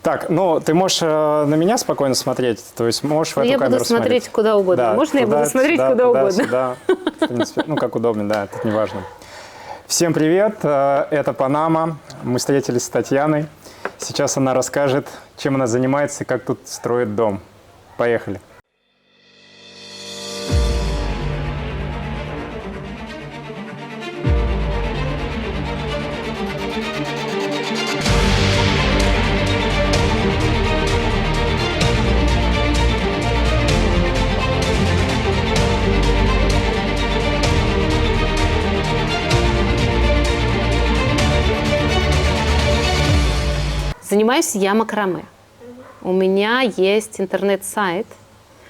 Так, ну, ты можешь на меня спокойно смотреть, то есть можешь в эту камеру Я буду смотреть куда угодно. Да, Можно я буду смотреть куда угодно? Сюда. В принципе, ну, как удобно, да, тут не важно. Всем привет, это Панама. Мы встретились с Татьяной. Сейчас она расскажет, чем она занимается и как тут строит дом. Поехали. Занимаюсь я макраме. У меня есть интернет-сайт.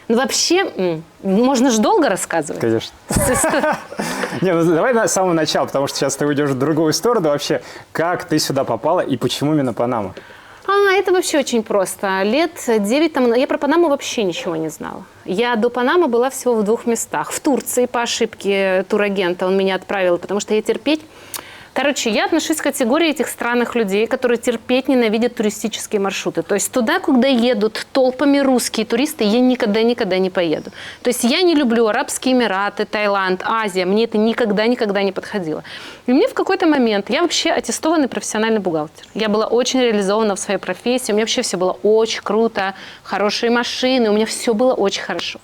Ну, вообще, можно же долго рассказывать. Конечно. Не, ну давай с самого начала, потому что сейчас ты уйдешь в другую сторону. Вообще, как ты сюда попала и почему именно Панама? Это вообще очень просто. Лет 9 тому я про Панаму вообще ничего не знала. Я до Панамы была всего в 2 местах. В Турции по ошибке турагента он меня отправил, потому что я терпеть... Короче, я отношусь к категории этих странных людей, которые терпеть ненавидят туристические маршруты. То есть туда, куда едут толпами русские туристы, я никогда не поеду. То есть я не люблю Арабские Эмираты, Таиланд, Азия. Мне это никогда не подходило. И мне в какой-то момент... Я вообще аттестованный профессиональный бухгалтер. Я была очень реализована в своей профессии. У меня вообще все было очень круто. Хорошие машины. У меня все было очень хорошо.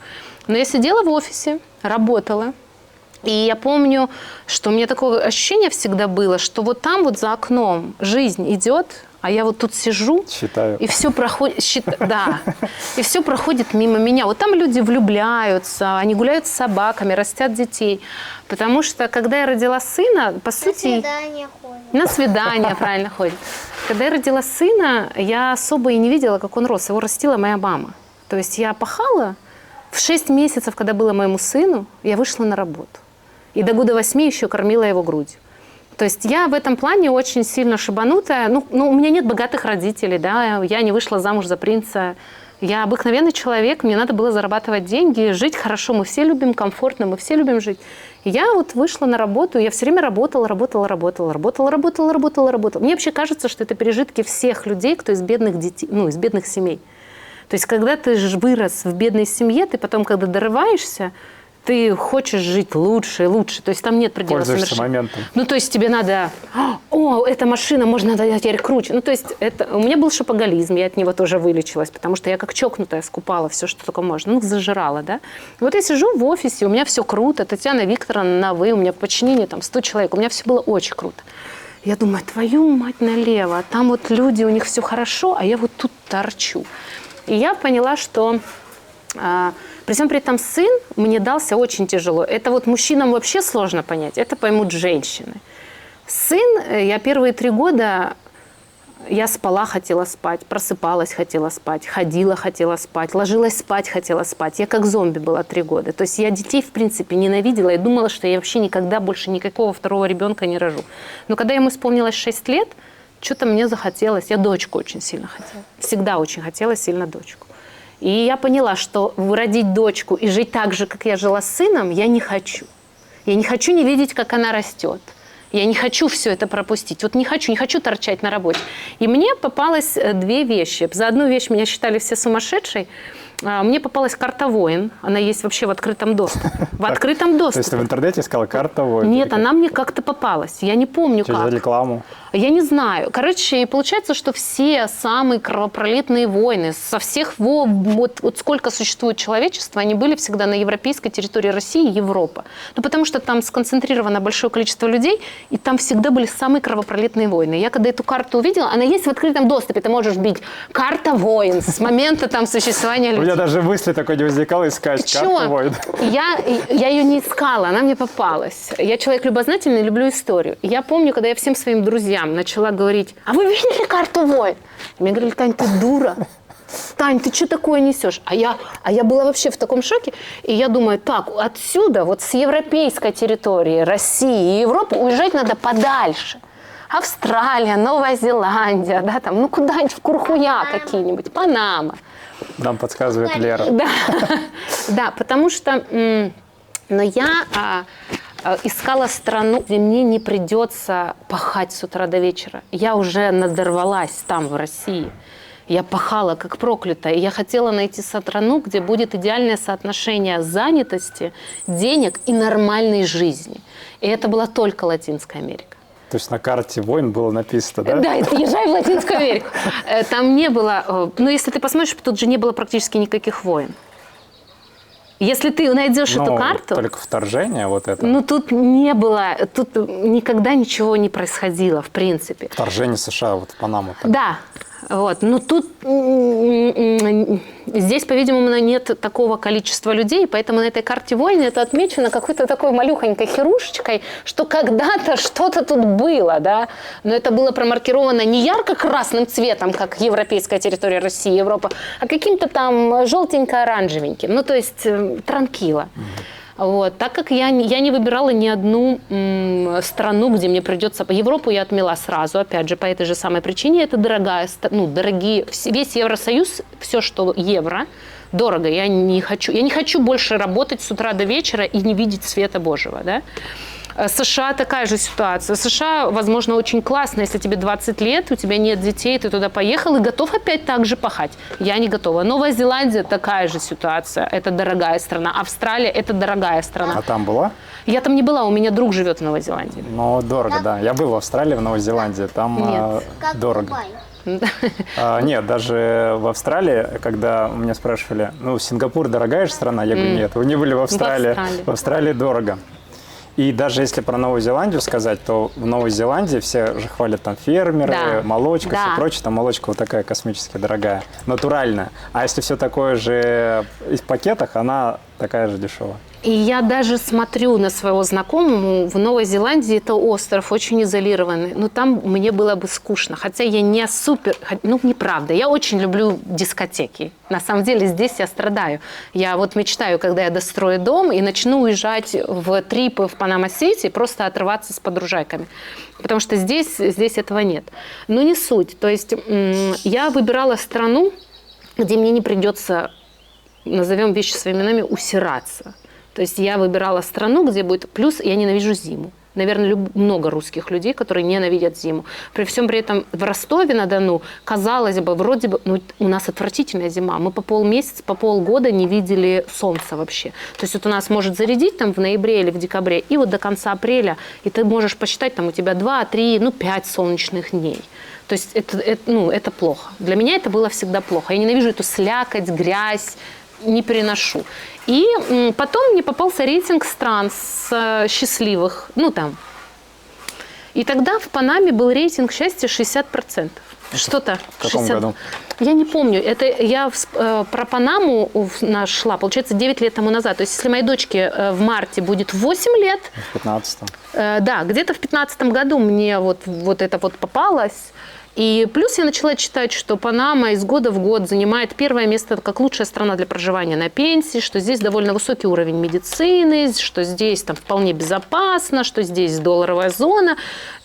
Но я сидела в офисе, работала. И я помню, что у меня такое ощущение всегда было, что вот там вот за окном жизнь идет, а я вот тут сижу, Считаю. и все проходит, да, и все проходит мимо меня. Вот там люди влюбляются, они гуляют с собаками, растят детей. Потому что, когда я родила сына, по сути... На свидание ходят. На свидание, правильно, ходит. Когда я родила сына, я особо и не видела, как он рос. Его растила моя мама. То есть я пахала. В 6 месяцев, когда было моему сыну, я вышла на работу. И до года 8 еще кормила его грудью. То есть я в этом плане очень сильно шибанутая. Ну, у меня нет богатых родителей, да, я не вышла замуж за принца. Я обыкновенный человек, мне надо было зарабатывать деньги, жить хорошо. Мы все любим комфортно, мы все любим жить. И я вот вышла на работу, я все время работала. Мне вообще кажется, что это пережитки всех людей, кто из бедных детей, из бедных семей. То есть когда ты вырос в бедной семье, ты потом, когда дорываешься, ты хочешь жить лучше и лучше. То есть там нет предела Пользуешься совершенно. моментом. Ну, то есть тебе надо... эта машина, можно теперь круче. Ну, то есть у меня был шопоголизм, я от него тоже вылечилась, потому что я как чокнутая скупала все, что только можно. Зажирала, да. Вот я сижу в офисе, у меня все круто. Татьяна Викторовна на «вы», у меня в подчинении там 100 человек. У меня все было очень круто. Я думаю, твою мать налево. А там вот люди, у них все хорошо, а я вот тут торчу. И я поняла, что... При всем при этом сын мне дался очень тяжело. Это вот мужчинам вообще сложно понять, это поймут женщины. Сын, я первые 3 года, я спала, хотела спать, просыпалась, хотела спать, ходила, хотела спать, ложилась спать, хотела спать. Я как зомби была 3 года. То есть я детей, в принципе, ненавидела и думала, что я вообще никогда больше никакого второго ребенка не рожу. Но когда ему исполнилось 6 лет, что-то мне захотелось. Я дочку очень сильно хотела. Всегда очень хотела сильно дочку. И я поняла, что родить дочку и жить так же, как я жила с сыном, я не хочу. Я не хочу не видеть, как она растет. Я не хочу все это пропустить. Вот не хочу торчать на работе. И мне попалось 2 вещи. За одну вещь меня считали все сумасшедшей. Мне попалась карта «Воин». Она есть вообще в открытом доступе. В открытом доступе. То есть ты в интернете искала карта «Воин»? Нет, она мне как-то попалась. Я не помню, как. Через рекламу? Я не знаю. Короче, и получается, что все самые кровопролитные войны со всех, вот сколько существует человечества, они были всегда на европейской территории России и Европы. Ну, потому что там сконцентрировано большое количество людей, и там всегда были самые кровопролитные войны. Я когда эту карту увидела, она есть в открытом доступе. Ты можешь бить «Карта войн» с момента там существования людей. У меня даже мысли такой не возникало искать «Карту войн». Я ее не искала, она мне попалась. Я человек любознательный, люблю историю. Я помню, когда я всем своим друзьям начала говорить: а вы видели карту войн? И мне говорили: Тань, ты дура. Тань, ты что такое несешь? А я была вообще в таком шоке. И я думаю, так, отсюда, вот с европейской территории России и Европы уезжать надо подальше. Австралия, Новая Зеландия, да, там, ну куда-нибудь в Курхуя какие-нибудь, Панама. Нам подсказывает Лера. Да, потому что я искала страну, где мне не придется пахать с утра до вечера. Я уже надорвалась там, в России. Я пахала как проклятая. И я хотела найти страну, где будет идеальное соотношение занятости, денег и нормальной жизни. И это была только Латинская Америка. То есть на карте войн было написано, да? Да, езжай в Латинскую Америку. Там не было... Ну, если ты посмотришь, тут же не было практически никаких войн. Если ты найдешь эту карту... Только вторжение вот это. Ну, тут не было... Тут никогда ничего не происходило, в принципе. Вторжение США вот в Панаму. Так. Да. Вот. Но тут здесь, по-видимому, нет такого количества людей, поэтому на этой карте войны это отмечено какой-то такой малюхонькой херушечкой, что когда-то что-то тут было, да, но это было промаркировано не ярко-красным цветом, как европейская территория России, Европа, а каким-то там желтенько-оранжевеньким, ну, то есть транкило. Вот. Так как я не выбирала ни одну страну, где мне придется... Европу я отмела сразу, опять же, по этой же самой причине. Это дорогие... Весь Евросоюз, все, что евро, дорого. Я не хочу больше работать с утра до вечера и не видеть света Божьего, да? США такая же ситуация. США, возможно, очень классно, если тебе 20 лет, у тебя нет детей, ты туда поехал и готов опять так же пахать. Я не готова. Новая Зеландия такая же ситуация. Это дорогая страна. Австралия – это дорогая страна. А там была? Я там не была, у меня друг живет в Новой Зеландии. Ну, дорого, да. Я был в Австралии, в Новой Зеландии. Там дорого. Нет, даже в Австралии, когда меня спрашивали, ну, Сингапур дорогая же страна, я говорю, нет, вы не были в Австралии. В Австралии дорого. И даже если про Новую Зеландию сказать, то в Новой Зеландии все же хвалят там фермеры, да, молочка, да, все прочее. Там молочка вот такая космически дорогая, натуральная. А если все такое же из пакетах, она такая же дешевая. И я даже смотрю на своего знакомого в Новой Зеландии, это остров, очень изолированный. Но там мне было бы скучно. Хотя я не супер... Ну, неправда. Я очень люблю дискотеки. На самом деле здесь я страдаю. Я вот мечтаю, когда я дострою дом и начну уезжать в трипы в Панама-Сити, просто отрываться с подружайками. Потому что здесь этого нет. Но не суть. То есть я выбирала страну, где мне не придется, назовем вещи своими именами, усираться. То есть я выбирала страну, где будет... Плюс я ненавижу зиму. Наверное, много русских людей, которые ненавидят зиму. При всем при этом в Ростове-на-Дону, казалось бы, вроде бы... Ну, у нас отвратительная зима. Мы по полмесяца, по полгода не видели солнца вообще. То есть вот у нас может зарядить там в ноябре или в декабре, и вот до конца апреля, и ты можешь посчитать, там у тебя 2, 3, 5 солнечных дней. То есть это плохо. Для меня это было всегда плохо. Я ненавижу эту слякоть, грязь, не переношу. И потом мне попался рейтинг стран счастливых, И тогда в Панаме был рейтинг счастья 60%. Что-то. В каком году? Я не помню. Это я про Панаму нашла, получается, 9 лет тому назад. То есть, если моей дочке в марте будет 8 лет... В 15-м. Да, где-то в 15-м году мне вот это вот попалось. И плюс я начала читать, что Панама из года в год занимает первое место как лучшая страна для проживания на пенсии, что здесь довольно высокий уровень медицины, что здесь там вполне безопасно, что здесь долларовая зона.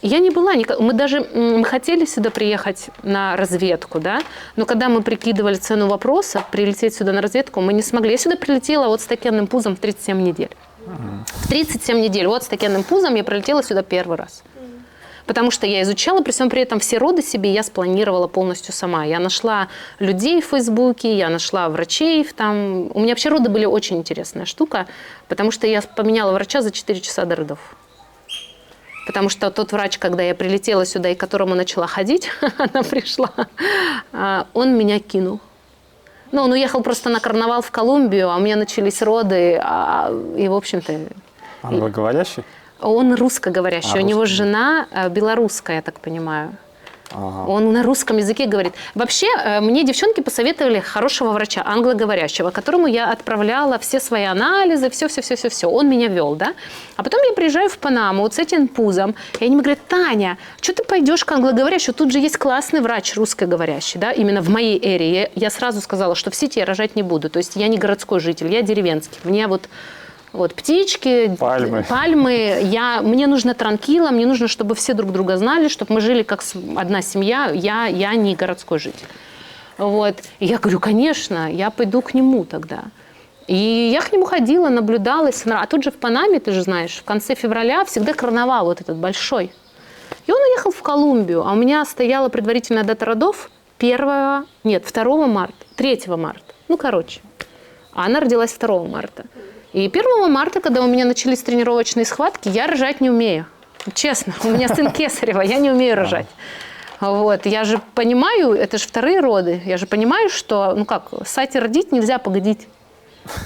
Я не была никак... Мы хотели сюда приехать на разведку, да, но когда мы прикидывали цену вопроса, прилететь сюда на разведку, мы не смогли. Я сюда прилетела вот с такенным пузом в 37 недель. В 37 недель вот с такенным пузом я прилетела сюда первый раз. Потому что я изучала, при всем при этом все роды себе я спланировала полностью сама. Я нашла людей в Фейсбуке, я нашла врачей. Там. У меня вообще роды были очень интересная штука, потому что я поменяла врача за 4 часа до родов. Потому что тот врач, когда я прилетела сюда и к которому начала ходить, она пришла, он меня кинул. Он уехал просто на карнавал в Колумбию, а у меня начались роды, и в общем-то... Англоговорящий? Он русскоговорящий. У него жена белорусская, я так понимаю. Ага. Он на русском языке говорит. Вообще, мне девчонки посоветовали хорошего врача, англоговорящего, которому я отправляла все свои анализы, все. Он меня вел, да? А потом я приезжаю в Панаму вот с этим пузом, и они мне говорят: Таня, что ты пойдешь к англоговорящему? Тут же есть классный врач русскоговорящий, да? Именно в моей эре. Я сразу сказала, что в Сити я рожать не буду. То есть я не городской житель, я деревенский. Мне вот птички, пальмы. Мне нужно транкило, мне нужно, чтобы все друг друга знали, чтобы мы жили как одна семья. Я не городской житель. Вот. И я говорю, конечно, я пойду к нему тогда. И я к нему ходила, наблюдалась. А тут же в Панаме, ты же знаешь, в конце февраля всегда карнавал вот этот большой. И он уехал в Колумбию, а у меня стояла предварительная дата родов 2 марта, 3 марта. Ну, короче. А она родилась 2 марта. И 1 марта, когда у меня начались тренировочные схватки, я рожать не умею. Честно, у меня сын кесарева, я не умею рожать. Вот. Я же понимаю, это же 2 роды, я же понимаю, что, ну как, ссать и родить нельзя погодить.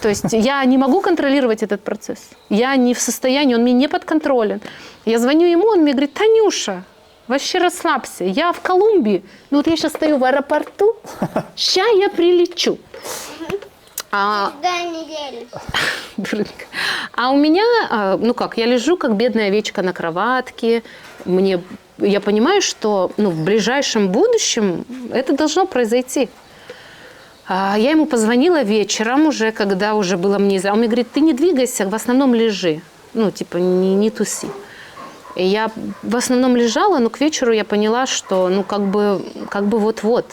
То есть я не могу контролировать этот процесс. Я не в состоянии, он мне не подконтролен. Я звоню ему, он мне говорит: Танюша, вообще расслабься, я в Колумбии, ну вот я сейчас стою в аэропорту, сейчас я прилечу. А у меня, ну как, я лежу как бедная овечка на кроватке, я понимаю, что в ближайшем будущем это должно произойти. Я ему позвонила вечером уже, когда уже было мне... Он мне говорит: ты не двигайся, в основном лежи. Ну, типа, не туси. И я в основном лежала, но к вечеру я поняла, что, как бы вот-вот.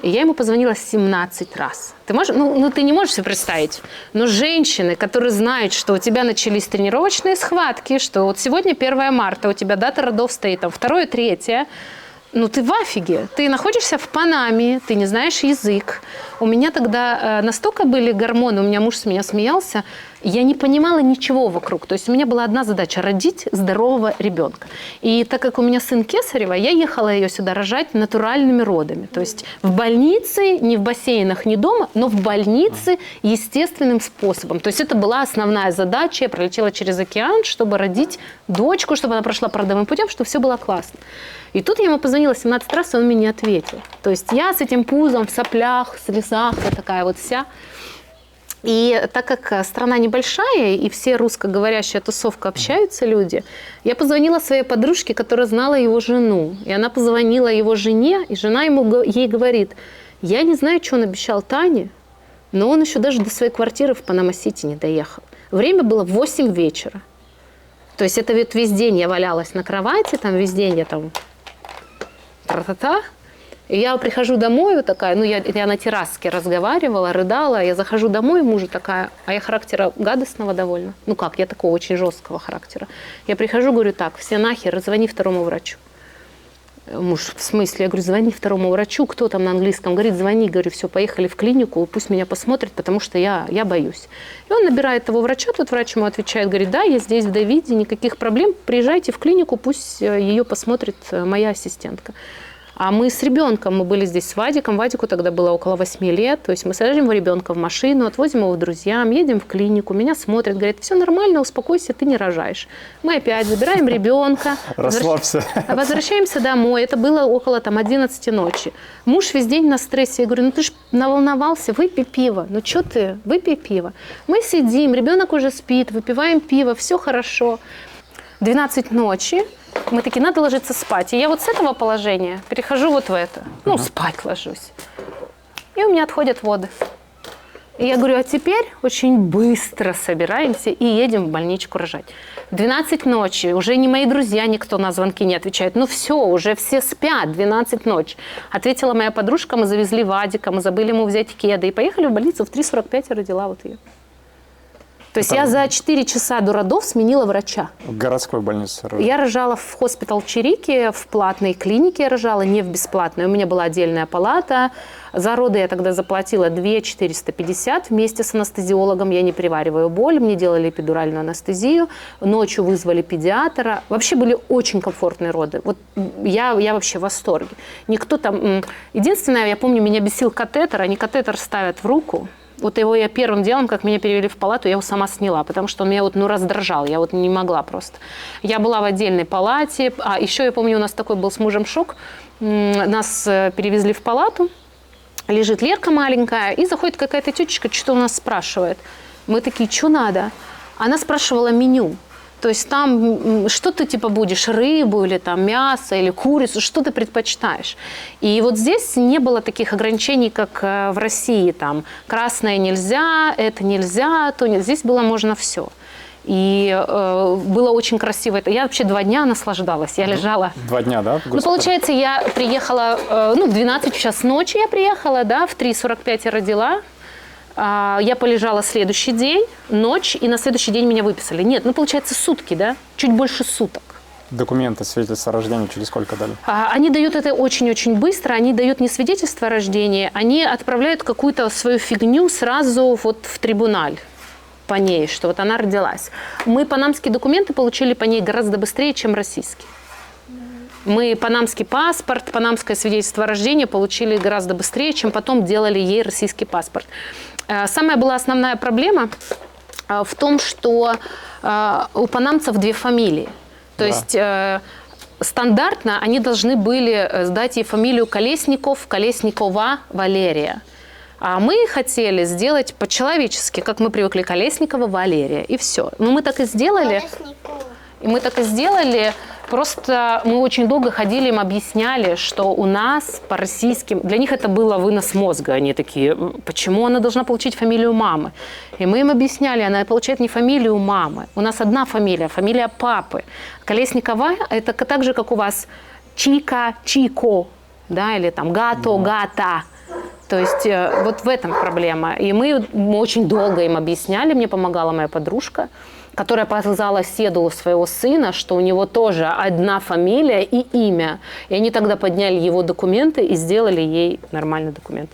И я ему позвонила 17 раз. Ты можешь, ты не можешь себе представить, но женщины, которые знают, что у тебя начались тренировочные схватки, что вот сегодня 1 марта, у тебя дата родов стоит, там, 2, 3, ты в афиге. Ты находишься в Панаме, ты не знаешь язык. У меня тогда настолько были гормоны, у меня муж с меня смеялся, я не понимала ничего вокруг. То есть у меня была одна задача – родить здорового ребенка. И так как у меня сын кесарева, я ехала ее сюда рожать натуральными родами. То есть в больнице, не в бассейнах, не дома, но в больнице естественным способом. То есть это была основная задача. Я пролетела через океан, чтобы родить дочку, чтобы она прошла родовым путем, чтобы все было классно. И тут я ему позвонила 17 раз, и он мне не ответил. То есть я с этим пузом в соплях, в слезах, вот такая вот вся. И так как страна небольшая, и все русскоговорящая тусовка общаются люди, я позвонила своей подружке, которая знала его жену. И она позвонила его жене, и жена ей говорит: я не знаю, что он обещал Тане, но он еще даже до своей квартиры в Панама-Сити не доехал. Время было 8 вечера. То есть это вот весь день я валялась на кровати, там весь день я там... Тра-та-та. И я прихожу домой вот такая, я на терраске разговаривала, рыдала, я захожу домой, мужу такая, а я характера гадостного довольно. Я такого очень жесткого характера. Я прихожу, говорю: так, все нахер, звони 2 врачу. Муж: в смысле? Я говорю: звони 2 врачу, кто там на английском? Говорит: звони. Говорю: все, поехали в клинику, пусть меня посмотрят, потому что я боюсь. И он набирает того врача, тот врач ему отвечает, говорит: да, я здесь в Давиде, никаких проблем, приезжайте в клинику, пусть ее посмотрит моя ассистентка. А мы с ребенком, мы были здесь с Вадиком, Вадику тогда было около 8 лет, то есть мы сажаем ребенка в машину, отвозим его к друзьям, едем в клинику, меня смотрят, говорят: все нормально, успокойся, ты не рожаешь. Мы опять забираем ребенка, расслабься, возвращаемся домой, это было около 11 ночи. Муж весь день на стрессе, я говорю: ты ж наволновался, выпей пиво, что ты, выпей пиво. Мы сидим, ребенок уже спит, выпиваем пиво, все хорошо. 12 ночи. Мы такие: надо ложиться спать. И я вот с этого положения перехожу вот в это. Спать ложусь. И у меня отходят воды. И я говорю: а теперь очень быстро собираемся и едем в больничку рожать. 12 ночи. Уже не мои друзья, никто на звонки не отвечает. Все, уже все спят. 12 ночи. Ответила моя подружка, мы завезли Вадика, мы забыли ему взять кеды. И поехали в больницу, в 3:45 я родила вот ее. То есть я за 4 часа до родов сменила врача. В городской больнице? Я рожала в хоспитал Чирики, в платной клинике я рожала, не в бесплатной. У меня была отдельная палата. За роды я тогда заплатила 2 450 вместе с анестезиологом. Я не привариваю боль, мне делали эпидуральную анестезию. Ночью вызвали педиатра. Вообще были очень комфортные роды. Вот я вообще в восторге. Никто там... Единственное, я помню, меня бесил катетер. Они катетер ставят в руку. Вот его я первым делом, как меня перевели в палату, я его сама сняла, потому что он меня раздражал, я не могла просто. Я была в отдельной палате, еще я помню, у нас такой был с мужем шок, нас перевезли в палату, лежит Лерка маленькая, и заходит какая-то тетечка, что у нас спрашивает. Мы такие: что надо? Она спрашивала меню. То есть там что ты будешь, рыбу или там мясо или курицу, что ты предпочитаешь. И вот здесь не было таких ограничений, как в России, там красное нельзя, это нельзя, то нет. Здесь было можно все. И было очень красиво. Я вообще 2 дня наслаждалась. Я лежала. 2 дня, да? Получается, я приехала, в 12 час ночи я приехала, да, в 3:45 я родила. Я полежала следующий день, ночь, и на следующий день меня выписали. Нет, получается сутки, да? Чуть больше суток. Документы, свидетельство о рождении через сколько дали? Они дают это очень-очень быстро. Они дают не свидетельство о рождении, они отправляют какую-то свою фигню сразу вот в трибуналь по ней, что вот она родилась. Мы панамские документы получили по ней гораздо быстрее, чем российские. Мы панамский паспорт, панамское свидетельство о рождении получили гораздо быстрее, чем потом делали ей российский паспорт. Самая была основная проблема в том, что у панамцев 2 фамилии. То есть стандартно они должны были сдать ей фамилию Колесников, Колесникова Валерия. А мы хотели сделать по-человечески, как мы привыкли, Колесникова Валерия. И все. Но мы так и сделали. И мы так и сделали. Просто мы очень долго ходили, им объясняли, что у нас по российским... Для них это было вынос мозга. Они такие, почему она должна получить фамилию мамы? И мы им объясняли, она получает не фамилию мамы. У нас одна фамилия, фамилия папы. Колесникова – это так же, как у вас Чика, Чико, да, или там Гато, Гата. То есть вот в этом проблема. И мы очень долго им объясняли, мне помогала моя подружка, которая показала седулу своего сына, что у него тоже одна фамилия и имя. И они тогда подняли его документы и сделали ей нормальный документ.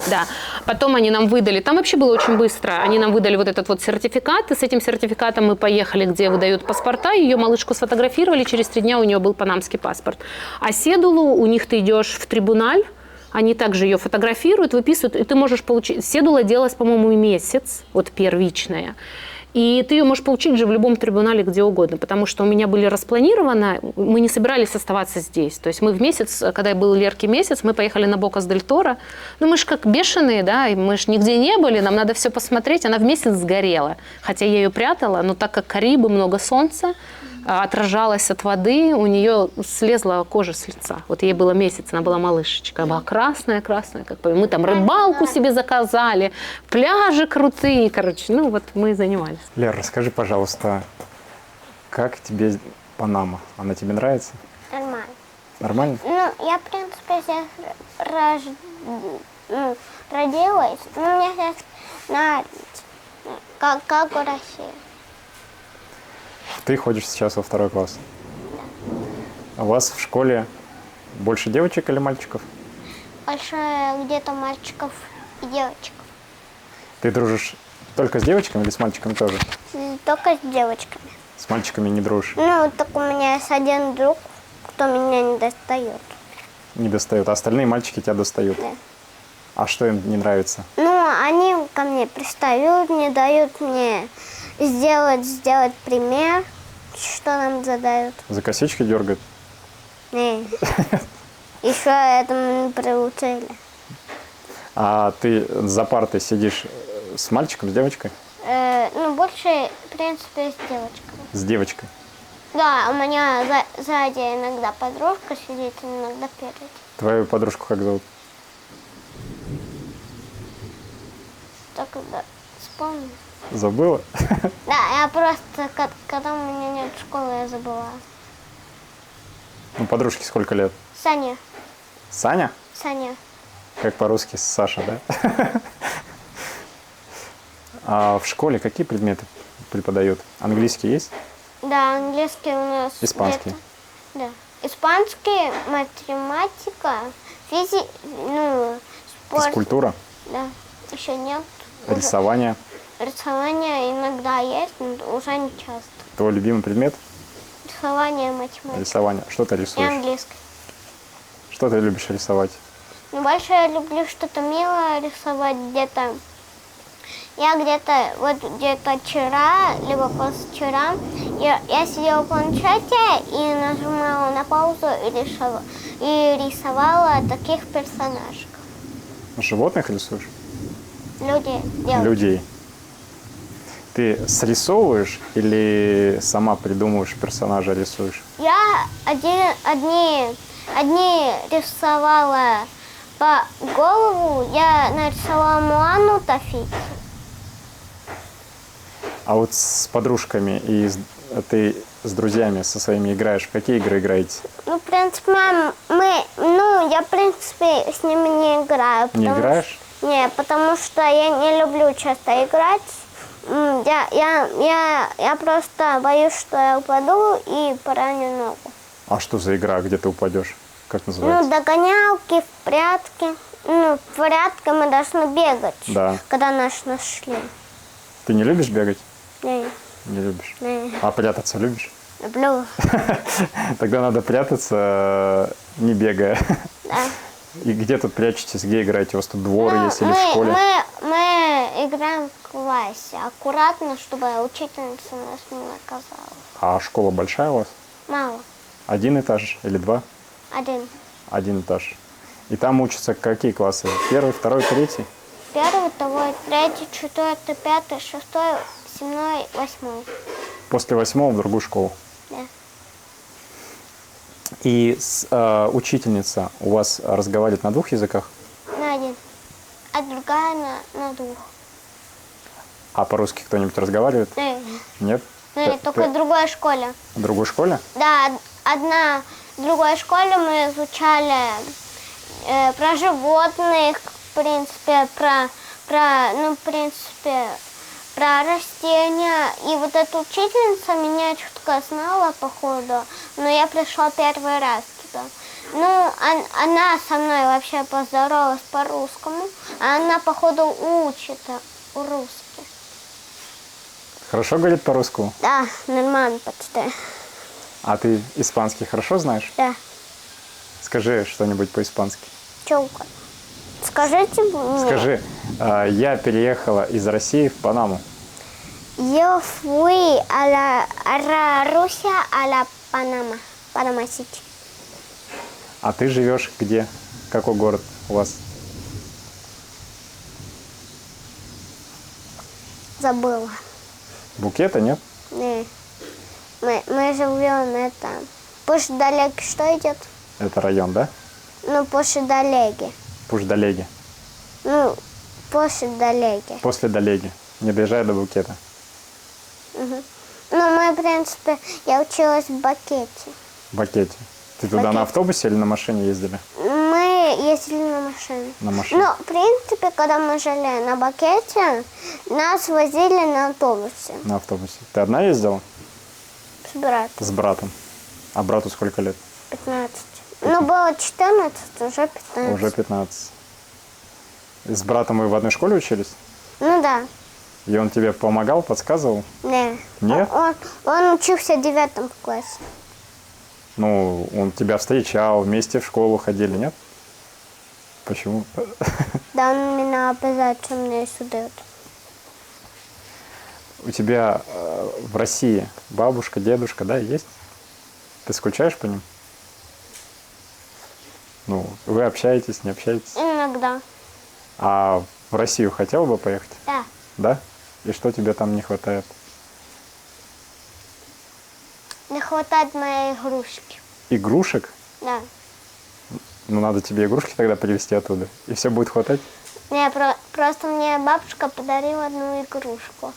Да. Потом они нам выдали, там вообще было очень быстро, они нам выдали вот этот вот сертификат, и с этим сертификатом мы поехали, где выдают паспорта, ее малышку сфотографировали, через 3 дня у нее был панамский паспорт. А седулу у них ты идешь в трибуналь, они также ее фотографируют, выписывают, и ты можешь получить... Седула делалась, по-моему, месяц, вот первичная. И ты ее можешь получить же в любом трибунале, где угодно, потому что у меня были распланированы, мы не собирались оставаться здесь. То есть мы в месяц, когда был яркий месяц, мы поехали на Бокас-дель-Торо. Ну, мы же как бешеные, да, и мы же нигде не были, нам надо все посмотреть. Она в месяц сгорела, хотя я ее прятала, но так как Карибы, много солнца, отражалась от воды, у нее слезла кожа с лица. Вот ей было месяц, она была малышечка, была красная, как мы там рыбалку себе заказали, пляжи крутые, короче, ну вот мы и занимались. Лер, расскажи, пожалуйста, как тебе Панама? Она тебе нравится? Нормально. Нормально? Ну, я, в принципе, здесь родилась, но мне здесь нравится, как в России. Ты ходишь сейчас во 2 класс. А у вас в школе больше девочек или мальчиков? Больше где-то мальчиков и девочек. Ты дружишь только с девочками или с мальчиками тоже? Только с девочками. С мальчиками не дружишь? Ну, так у меня есть один друг, кто меня не достает. Не достают, а остальные мальчики тебя достают? Да. А что им не нравится? Ну, они ко мне пристают, не дают мне сделать пример, что нам задают. За косички дергают? Не. Еще этому не приучили. А ты за партой сидишь с мальчиком, с девочкой? Ну, больше, в принципе, с девочкой. С девочкой. Да, у меня сзади иногда подружка сидит, иногда перед. Твою подружку как зовут? Так, да, вспомню. Забыла? Да, я просто, когда у меня нет школы, я забыла. Ну, подружке сколько лет? Саня. Саня? Саня. Как по-русски Саша, да? А в школе какие предметы преподают? Английский есть? Да, английский у нас. Испанский? Да. Испанский, математика, спорт. Физкультура? Да. Еще нет. Рисование? Рисование иногда есть, но уже не часто. Твой любимый предмет? Рисование, математика. Рисование. Что ты И рисуешь? английский. Что ты любишь рисовать? Ну, больше я люблю что-то милое рисовать где-то. Я где-то вчера, либо позавчера, я сидела в планшете и нажимала на паузу и рисовала таких персонажей. Животных рисуешь? Люди делают. Людей. Ты срисовываешь или сама придумываешь персонажа, рисуешь? Я одни рисовала по голову, я нарисовала Моану Тафити. А вот с подружками и ты с друзьями со своими играешь, в какие игры играете? Ну, в принципе, я, в принципе, с ними не играю. Не играешь? Не, потому что я не люблю часто играть. Я просто боюсь, что я упаду и пораню ногу. А что за игра, где ты упадешь? Как Ну, называется? догонялки, в прятки. Ну, в прятки мы должны бегать, Да. когда нас нашли. Ты не любишь бегать? Не, Не любишь. не, А прятаться любишь? люблю. Тогда надо прятаться, не бегая. Да. И где тут прячетесь, где играете? У вас тут двор есть или в школе? Мы играем в классе, аккуратно, чтобы учительница нас не наказала. А школа большая у вас? Мало. Один этаж или два? Один. Один этаж. И там учатся какие классы? Первый, второй, третий? Первый, второй, третий, четвертый, пятый, шестой, седьмой, восьмой. После 8-го в другую школу. Да. И учительница у вас разговаривает на 2 языках, На один. А другая на двух. а по-русски кто-нибудь разговаривает? Нет? Только в другой школе. В другой школе? Да, в другой школе мы изучали про животных, в принципе, про растения. И вот эта учительница меня чутко знала, походу, но я пришла первый раз туда. Ну, она со мной вообще поздоровалась по-русскому, а она, походу, учит русский. Хорошо говорит по-русски? Да, нормально почти. А ты испанский хорошо знаешь? Да. Скажи что-нибудь по-испански. Чёлка. Скажите мне. Скажи, я переехала из России в Панаму. Yo fui a Rusia, a la Panama City. А ты живешь где? Какой город у вас? Забыла. Букета, нет? Не. Мы живем это. После Далеги что идет? Это район, да? Ну, после Далеги. Пуш-Далеги. Ну, после Далеги. После Далеги. Не доезжая до Букета. Ну, мы, в принципе, я училась в Бакете. В Бакете. Ты туда Бакете. на автобусе или на машине ездили? Мы ездили на машине. На машине. Ну, в принципе, когда мы жили на Бакете, нас возили на автобусе На автобусе. Ты одна ездила? с братом. С братом. А брату сколько лет? 15. Ну, было 14, уже 15. Уже 15. С братом вы в одной школе учились? Ну да. И он тебе помогал, подсказывал? Не. Нет? Он учился в 9 классе. Ну, он тебя встречал, вместе в школу ходили, нет? Почему? Да, он меня обязательно сюда. У тебя в России бабушка, дедушка, да, есть? Ты скучаешь по ним? Ну, вы общаетесь, не общаетесь? Иногда. А в Россию хотел бы поехать? Да. Да? И что тебе там не хватает? Не хватает моей игрушки. Игрушек? Да. Ну, надо тебе игрушки тогда привезти оттуда. И все будет хватать? Не, просто мне бабушка подарила одну игрушку.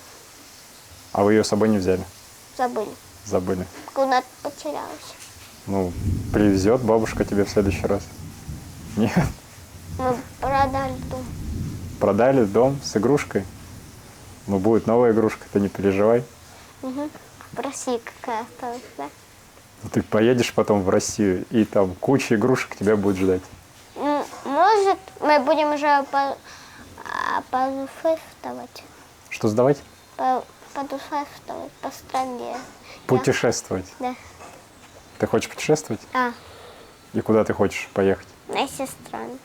А вы ее с собой не взяли? Забыли. Забыли. Куда-то потерялась. Ну, привезет бабушка тебе в следующий раз. Нет? Мы продали дом. Продали дом с игрушкой? Ну, будет новая игрушка, ты не переживай. Угу. В России какая осталась, да? Ну, ты поедешь потом в Россию, и там куча игрушек тебя будет ждать. Ну, может, мы будем уже путешествовать. Что сдавать? Путешествовать по стране. Путешествовать. Да. Ты хочешь путешествовать? А, И куда ты хочешь поехать? на все страны.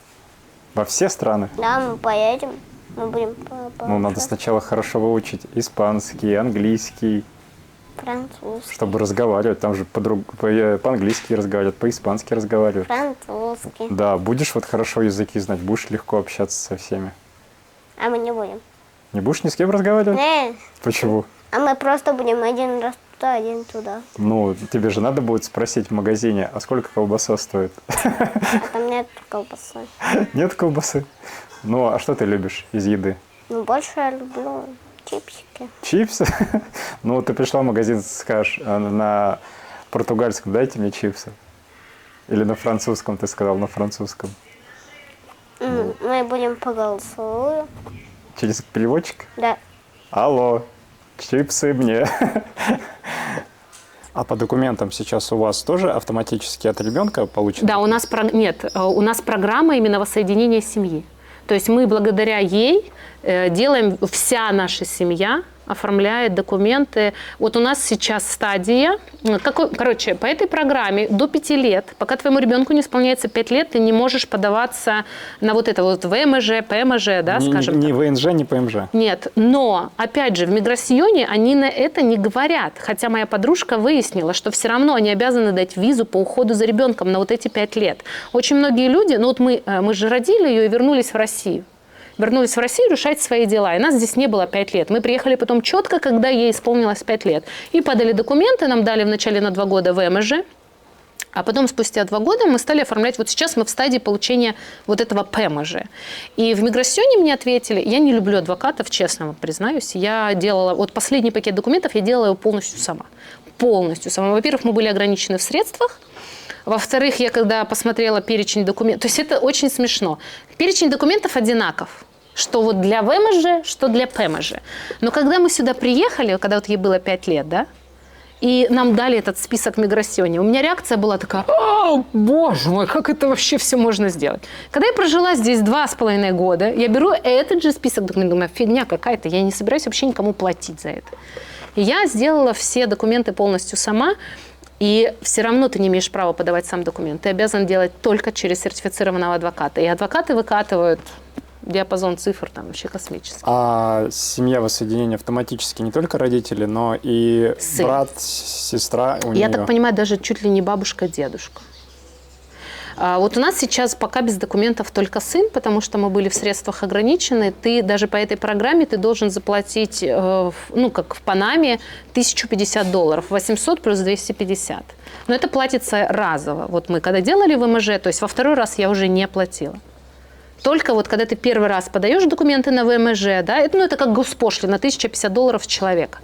Во все страны? Да, мы поедем. Мы будем Ну, надо сначала хорошо выучить испанский, английский, французский. чтобы разговаривать. Там же по-английски разговаривают, по-испански разговаривают. Французский. Да, будешь вот хорошо языки знать, будешь легко общаться со всеми. А мы не будем. Не будешь ни с кем разговаривать? Не. Почему? А мы просто будем один раз туда, один туда. Ну, тебе же надо будет спросить в магазине, а сколько колбаса стоит? А там нет колбасы. Нет колбасы? Ну, а что ты любишь из еды? Ну, больше я люблю чипсики. Чипсы? Ну, ты пришла в магазин, скажешь на португальском, дайте мне чипсы. Или на французском, ты сказал, на французском. Мы будем по голосовую. Через переводчик? Да. Алло, чипсы мне. А по документам сейчас у вас тоже автоматически от ребенка получено? Да, у нас программа именно воссоединения семьи. То есть мы благодаря ей делаем, вся наша семья оформляет документы. Вот у нас сейчас стадия, по этой программе до 5 лет, пока твоему ребенку не исполняется 5 лет, ты не можешь подаваться на вот это вот ВМЖ, ПМЖ, да, скажем так. Ни ВНЖ, ни ПМЖ. Нет, но, опять же, в Миграсьоне они на это не говорят. Хотя моя подружка выяснила, что все равно они обязаны дать визу по уходу за ребенком на вот эти 5 лет. Очень многие люди, ну вот мы же родили ее и вернулись в Россию. Вернулись в Россию решать свои дела. И нас здесь не было 5 лет. Мы приехали потом четко, когда ей исполнилось 5 лет. И подали документы, нам дали вначале на 2 года ВМЖ, а потом спустя 2 года мы стали оформлять, вот сейчас мы в стадии получения вот этого ПМЖ. И в Миграсьоне мне ответили, я не люблю адвокатов, честно вам признаюсь, я делала, вот последний пакет документов я делала его полностью сама. Полностью сама. Во-первых, мы были ограничены в средствах. Во-вторых, я когда посмотрела перечень документов, то есть это очень смешно. Перечень документов одинаков. Что вот для ВМЖ, что для ПМЖ. Но когда мы сюда приехали, когда вот ей было 5 лет, да, и нам дали этот список в Миграсьоне, у меня реакция была такая: «О, боже мой, как это вообще все можно сделать?» Когда я прожила здесь 2,5 года, я беру этот же список документов, думаю, фигня какая-то, я не собираюсь вообще никому платить за это. И я сделала все документы полностью сама, и все равно ты не имеешь права подавать сам документ. Ты обязан делать только через сертифицированного адвоката. И адвокаты выкатывают диапазон цифр там вообще космический. А семья воссоединения автоматически не только родители, но и сын. Брат, сестра у нее? Я так понимаю, даже чуть ли не бабушка, дедушка. Вот у нас сейчас пока без документов только сын, потому что мы были в средствах ограничены. Ты даже по этой программе ты должен заплатить, ну, как в Панаме, $1050, 800 плюс 250. Но это платится разово. Вот мы когда делали ВМЖ, то есть во второй раз я уже не платила. Только вот когда ты первый раз подаешь документы на ВМЖ, да, это как госпошлина, $1050 с человека.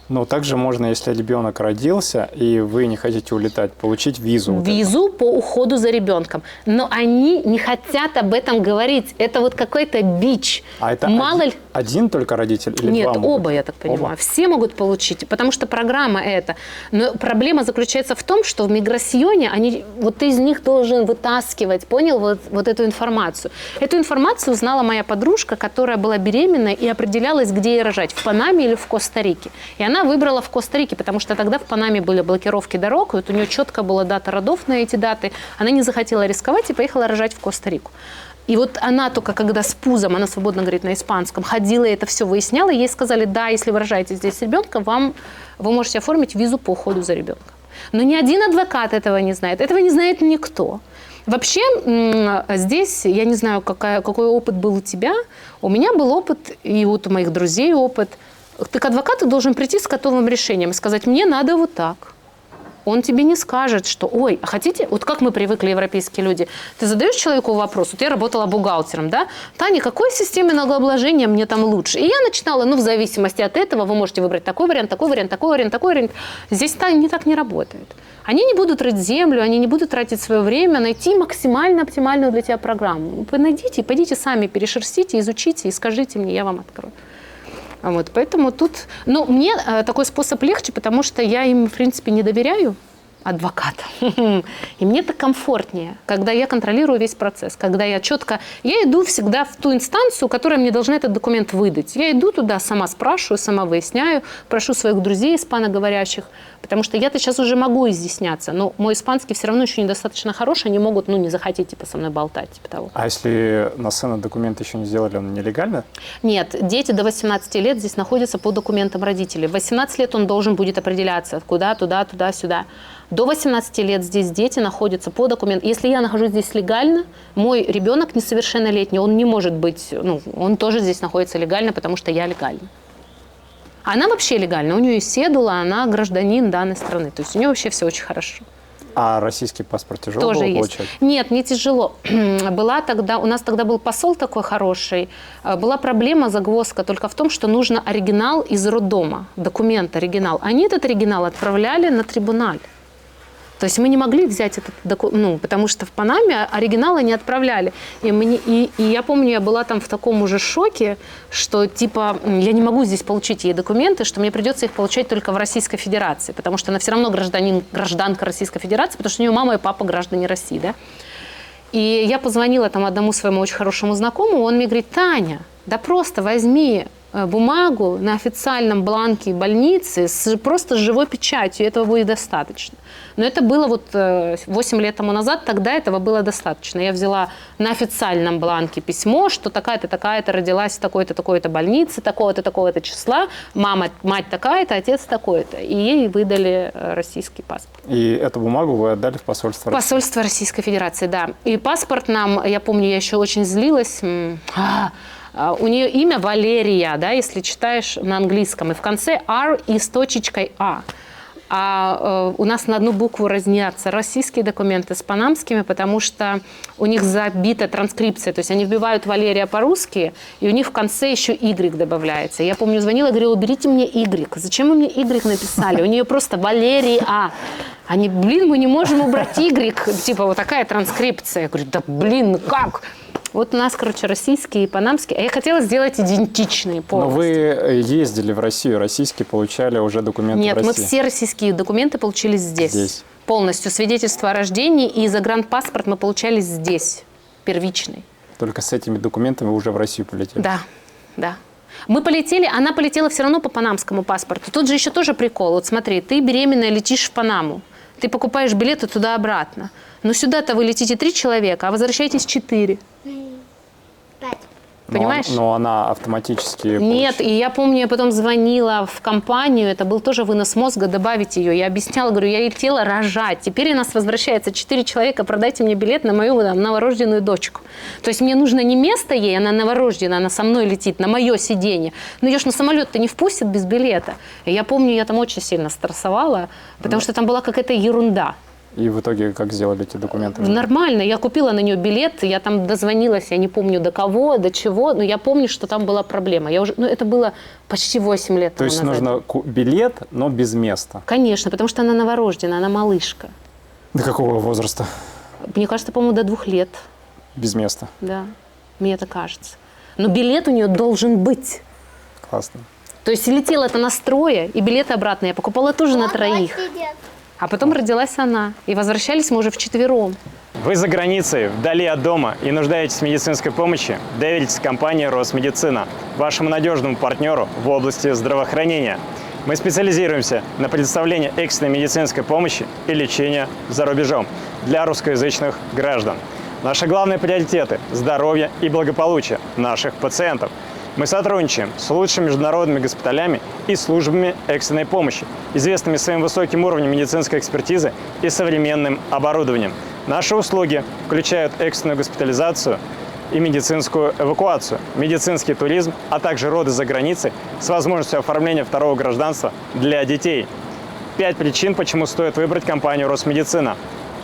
Но также можно, если ребенок родился, и вы не хотите улетать, получить визу. Визу по уходу за ребенком. Но они не хотят об этом говорить. Это вот какой-то бич. А это мало один только родитель или Нет, два могут? оба, я так понимаю. Оба? Все могут получить, потому что программа эта. Но проблема заключается в том, что в Миграсьоне вот ты из них должен вытаскивать, понял, вот эту информацию. Эту информацию узнала моя подружка, которая была беременна и определялась, где ей рожать, в Панаме или в Коста-Рике. И она выбрала в Коста-Рике, потому что тогда в Панаме были блокировки дорог, и вот у нее четко была дата родов на эти даты. Она не захотела рисковать и поехала рожать в Коста-Рику. И вот она только когда с пузом, она свободно говорит на испанском, ходила и это все выясняла, ей сказали, да, если вы рожаете здесь ребенка, вы можете оформить визу по уходу за ребенком. Но ни один адвокат этого не знает никто. Вообще здесь, я не знаю, какой опыт был у тебя, у меня был опыт, и вот у моих друзей опыт. Ты к адвокату должен прийти с готовым решением и сказать, мне надо вот так. Он тебе не скажет, что, ой, а хотите, вот как мы привыкли, европейские люди, ты задаешь человеку вопрос, вот я работала бухгалтером, да, Таня, какой системе налогообложения мне там лучше? И я начинала, в зависимости от этого вы можете выбрать такой вариант, такой вариант, такой вариант, такой вариант. Здесь так не работает. Они не будут рыть землю, они не будут тратить свое время, найти максимально оптимальную для тебя программу. Вы найдите, пойдите сами, перешерстите, изучите и скажите мне, я вам открою. Вот, поэтому тут, мне такой способ легче, потому что я им, в принципе, не доверяю, адвокатам. И мне так комфортнее, когда я контролирую весь процесс, когда я четко, я иду всегда в ту инстанцию, которая мне должна этот документ выдать. Я иду туда, сама спрашиваю, сама выясняю, прошу своих друзей испаноговорящих, потому что я-то сейчас уже могу изъясняться, но мой испанский все равно еще недостаточно хороший, они могут, не захотеть со мной болтать, типа того. А если на сына документы еще не сделали, он нелегально? Нет, дети до 18 лет здесь находятся по документам родителей. В 18 лет он должен будет определяться, куда, туда, сюда. До 18 лет здесь дети находятся по документам. Если я нахожусь здесь легально, мой ребенок несовершеннолетний, он не может быть, он тоже здесь находится легально, потому что я легальна. Она вообще легальна, у нее есть седула, она гражданин данной страны. То есть у нее вообще все очень хорошо. А российский паспорт тяжело тоже было есть. получать? Нет, не тяжело. У нас тогда был посол такой хороший. Была проблема, загвоздка только в том, что нужно оригинал из роддома, документ оригинал. Они этот оригинал отправляли на трибуналь. То есть мы не могли взять этот документ, потому что в Панаме оригиналы не отправляли. И я помню, я была там в таком уже шоке, что типа я не могу здесь получить ей документы, что мне придется их получать только в Российской Федерации, потому что она все равно гражданка Российской Федерации, потому что у нее мама и папа граждане России, да. И я позвонила там одному своему очень хорошему знакомому, он мне говорит: Таня, да просто возьми бумагу на официальном бланке больницы просто с живой печатью, этого будет достаточно. Но это было вот 8 лет тому назад, тогда этого было достаточно. Я взяла на официальном бланке письмо, что такая-то, такая-то родилась в такой-то, такой-то больнице, такого-то, такого-то числа, мать такая-то, отец такой-то. И ей выдали российский паспорт. И эту бумагу вы отдали в посольство России? Посольство Российской Федерации, да. И паспорт нам, я помню, я еще очень злилась. У нее имя Валерия, да, если читаешь на английском. И в конце R и с точечкой А. А у нас на одну букву разнятся российские документы с панамскими, потому что у них забита транскрипция. То есть они вбивают Валерия по-русски, и у них в конце еще Y добавляется. Я помню, звонила, говорила: уберите мне Y. Зачем вы мне Y написали? У нее просто Валерия. Они: блин, мы не можем убрать Y. Типа вот такая транскрипция. Я говорю: да блин, как? Вот у нас, короче, российские и панамские. А я хотела сделать идентичные полностью. Но вы ездили в Россию, российские получали уже документы в России? Нет, мы все российские документы получили здесь. Полностью. Свидетельство о рождении и загранпаспорт мы получали здесь, первичный. Только с этими документами вы уже в Россию полетели? Да, да. Мы полетели, она полетела все равно по панамскому паспорту. Тут же еще тоже прикол. Вот смотри, ты беременная летишь в Панаму. Ты покупаешь билеты туда-обратно. Но сюда-то вы летите 3 человека, а возвращаетесь 4. 5. Понимаешь? Но она автоматически... Нет, и я помню, я потом звонила в компанию, это был тоже вынос мозга, добавить ее. Я объясняла, говорю, я летела рожать. Теперь у нас возвращается 4 человека, продайте мне билет на мою там, новорожденную дочку. То есть мне нужно не место ей, она новорожденная, она со мной летит, на мое сиденье. Но ее ж на самолет-то не впустят без билета. И я помню, я там очень сильно стрессовала, потому что там была какая-то ерунда. И в итоге как сделали эти документы? Нормально. Я купила на нее билет, я там дозвонилась, я не помню до кого, до чего, но я помню, что там была проблема. Это было почти 8 лет тому назад. То есть нужно билет, но без места? Конечно, потому что она новорожденная, она малышка. До какого возраста? Мне кажется, по-моему, до 2 лет. Без места? Да, мне это кажется. Но билет у нее должен быть. Классно. То есть летела это на 3, и билеты обратно я покупала тоже на 3. А потом родилась она. И возвращались мы уже вчетвером. Вы за границей, вдали от дома и нуждаетесь в медицинской помощи? Доверьтесь компании «Росмедицина», вашему надежному партнеру в области здравоохранения. Мы специализируемся на предоставлении экстренной медицинской помощи и лечения за рубежом для русскоязычных граждан. Наши главные приоритеты – здоровье и благополучие наших пациентов. Мы сотрудничаем с лучшими международными госпиталями и службами экстренной помощи, известными своим высоким уровнем медицинской экспертизы и современным оборудованием. Наши услуги включают экстренную госпитализацию и медицинскую эвакуацию, медицинский туризм, а также роды за границей с возможностью оформления 2-го гражданства для детей. 5 причин, почему стоит выбрать компанию «Росмедицина».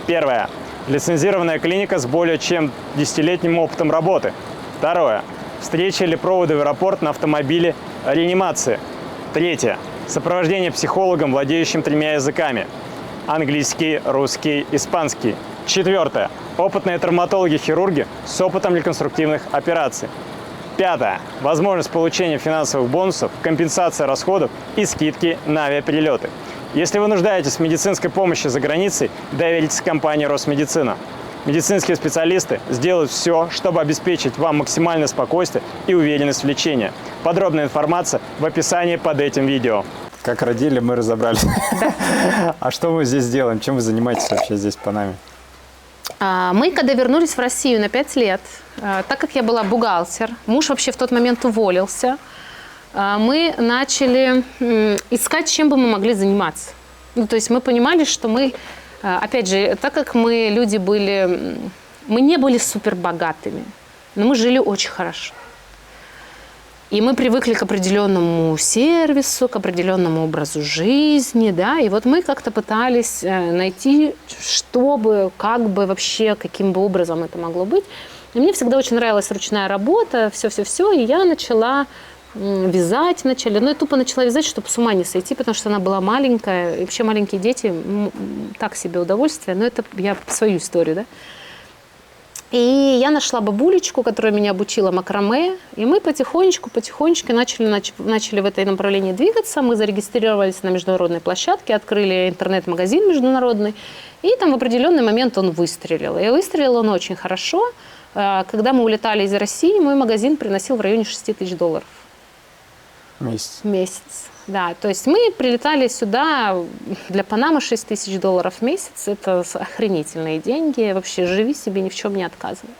Первое. Лицензированная клиника с более чем 10-летним опытом работы. Второе. Встреча или проводы в аэропорт на автомобиле реанимации. Третье. Сопровождение психологом, владеющим 3 языками. Английский, русский, испанский. Четвертое. Опытные травматологи-хирурги с опытом реконструктивных операций. Пятое. Возможность получения финансовых бонусов, компенсация расходов и скидки на авиаперелеты. Если вы нуждаетесь в медицинской помощи за границей, доверьтесь компании «Росмедицина». Медицинские специалисты сделают все, чтобы обеспечить вам максимальное спокойствие и уверенность в лечении. Подробная информация в описании под этим видео. Как родили, мы разобрались. А что мы здесь делаем? Чем вы занимаетесь вообще здесь, в Панаме? Мы, когда вернулись в Россию на 5 лет, так как я была бухгалтер, муж вообще в тот момент уволился, мы начали искать, чем бы мы могли заниматься. Ну, то есть мы понимали, что мы... Опять же, так как мы люди были, мы не были супер богатыми, но мы жили очень хорошо. И мы привыкли к определенному сервису, к определенному образу жизни, да, и вот мы как-то пытались найти, чтобы, как бы вообще, каким бы образом это могло быть. И мне всегда очень нравилась ручная работа, все-все-все, и я начала вязать вначале. Но я тупо начала вязать, чтобы с ума не сойти, потому что она была маленькая. И вообще маленькие дети так себе удовольствие. Но это я свою историю, да. И я нашла бабулечку, которая меня обучила макраме, и мы потихонечку начали в это направлении двигаться. Мы зарегистрировались на международной площадке, открыли интернет-магазин международный, и там в определенный момент он выстрелил. И выстрелил он очень хорошо. Когда мы улетали из России, мой магазин приносил в районе $6000. Месяц. Да, то есть мы прилетали сюда, для Панамы $6000 в месяц, это охренительные деньги, вообще живи себе, ни в чем не отказывай.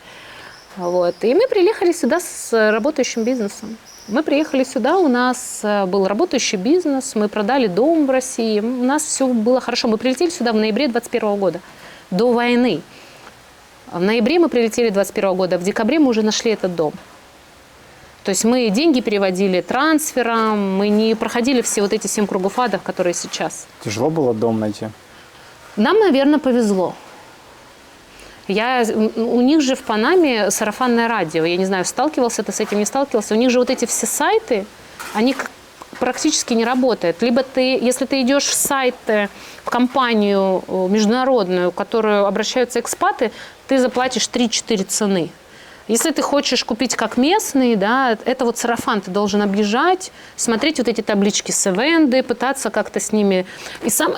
Вот. И мы приехали сюда с работающим бизнесом. Мы приехали сюда, у нас был работающий бизнес, мы продали дом в России, у нас все было хорошо. Мы прилетели сюда в ноябре 2021 года, до войны. В ноябре мы прилетели 2021 года, в декабре мы уже нашли этот дом. То есть мы деньги переводили трансфером, мы не проходили все вот эти 7 кругов ада, которые сейчас. Тяжело было дом найти? Нам, наверное, повезло. У них же в Панаме сарафанное радио. Я не знаю, сталкивался ты с этим, не сталкивался. У них же вот эти все сайты, они практически не работают. Либо если ты идешь в сайт, в компанию международную, в которую обращаются экспаты, ты заплатишь 3-4 цены. Если ты хочешь купить как местный, да, это вот сарафан, ты должен объезжать, смотреть вот эти таблички с Эвенды, пытаться как-то с ними.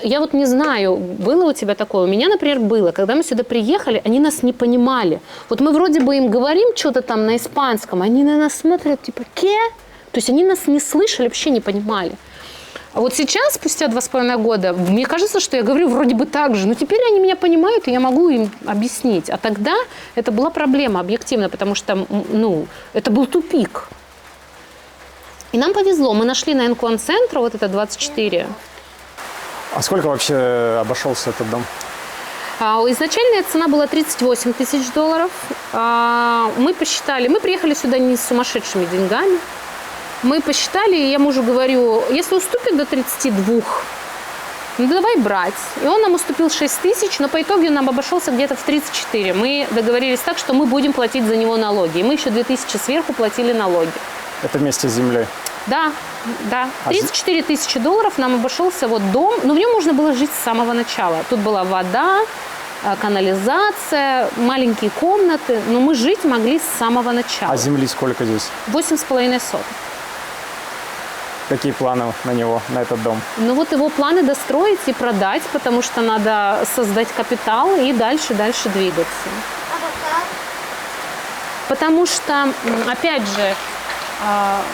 Я вот не знаю, было у тебя такое? У меня, например, было. Когда мы сюда приехали, они нас не понимали. Вот мы вроде бы им говорим что-то там на испанском, они на нас смотрят типа «ке?». То есть они нас не слышали, вообще не понимали. А вот сейчас, спустя 2,5 года, мне кажется, что я говорю вроде бы так же, но теперь они меня понимают, и я могу им объяснить. А тогда это была проблема объективно, потому что, это был тупик. И нам повезло, мы нашли на Энкуан-центре, вот это 24. А сколько вообще обошелся этот дом? Изначальная цена была $38 000. Мы посчитали, мы приехали сюда не с сумасшедшими деньгами. Мы посчитали, и я мужу говорю, если уступит до 32, давай брать. И он нам уступил 6 000, но по итогу он нам обошелся где-то в 34. Мы договорились так, что мы будем платить за него налоги. И мы еще 2000 сверху платили налоги. Это вместе с землей? Да. $34 000 нам обошелся вот дом, но в нем можно было жить с самого начала. Тут была вода, канализация, маленькие комнаты, но мы жить могли с самого начала. А земли сколько здесь? 8,5 соток. Какие планы на него, на этот дом? Ну вот его планы достроить и продать, потому что надо создать капитал и дальше двигаться. А пока? Потому что, опять же,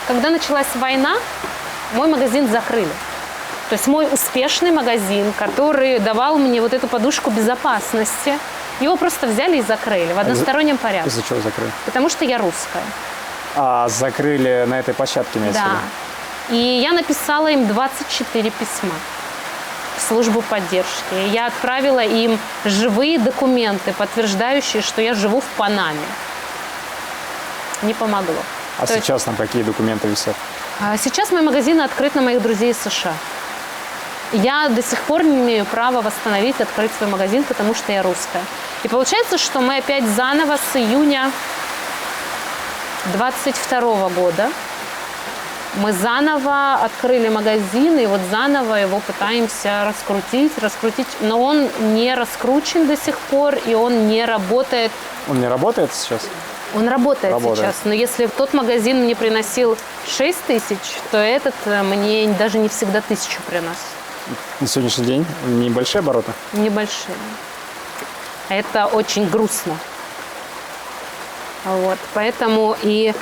когда началась война, мой магазин закрыли. То есть мой успешный магазин, который давал мне вот эту подушку безопасности, его просто взяли и закрыли в одностороннем порядке. Из-за чего закрыли? Потому что я русская. А закрыли на этой площадке, имеется в виду? И я написала им 24 письма в службу поддержки. Я отправила им живые документы, подтверждающие, что я живу в Панаме. Не помогло. А сейчас там какие документы висят? Сейчас мой магазин открыт на моих друзей из США. Я до сих пор не имею права восстановить, открыть свой магазин, потому что я русская. И получается, что мы опять заново с июня 22 года мы заново открыли магазин, и вот заново его пытаемся раскрутить, но он не раскручен до сих пор, и он не работает. Он не работает сейчас? Он работает сейчас, но если тот магазин мне приносил 6 000, то этот мне даже не всегда 1000 приносит. На сегодняшний день небольшие обороты? Небольшие. Это очень грустно. Вот, поэтому и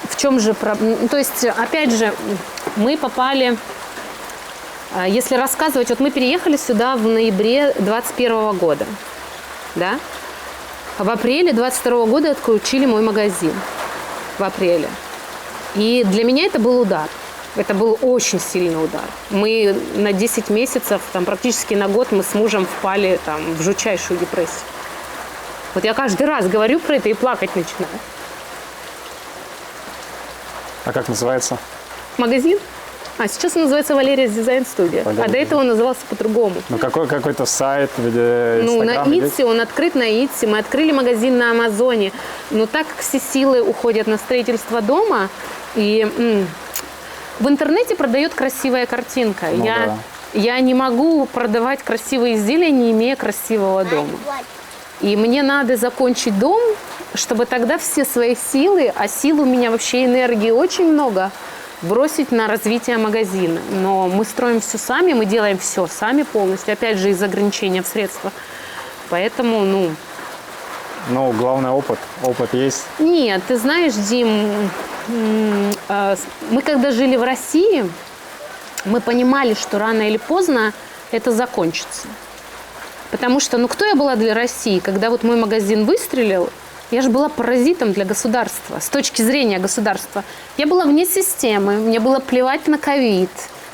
в чем же проблема? То есть, опять же, мы попали, если рассказывать, вот мы переехали сюда в ноябре 2021 года, да? В апреле 2022 года отключили мой магазин. В апреле. И для меня это был удар. Это был очень сильный удар. Мы на 10 месяцев, там, практически на год мы с мужем впали там, в жутчайшую депрессию. Вот я каждый раз говорю про это и плакать начинаю. А как называется? Магазин? А сейчас он называется Валерия Дизайн Студия. А до этого он назывался по-другому. Ну, какой-то сайт в виде Ну, на Инстаграма есть? Итси, он открыт на Итси. Мы открыли магазин на Амазоне. Но так как все силы уходят на строительство дома, и в интернете продает красивая картинка. Ну да. Я не могу продавать красивые изделия, не имея красивого дома. И мне надо закончить дом, чтобы тогда все свои силы, а сил у меня вообще энергии очень много, бросить на развитие магазина. Но мы строим все сами, мы делаем все сами полностью. Опять же, из ограничения в средствах. Поэтому, Ну, главное опыт. Опыт есть. Нет, ты знаешь, Дим, мы когда жили в России, мы понимали, что рано или поздно это закончится. Потому что, кто я была для России? Когда вот мой магазин выстрелил, я же была паразитом для государства, с точки зрения государства. Я была вне системы, мне было плевать на ковид.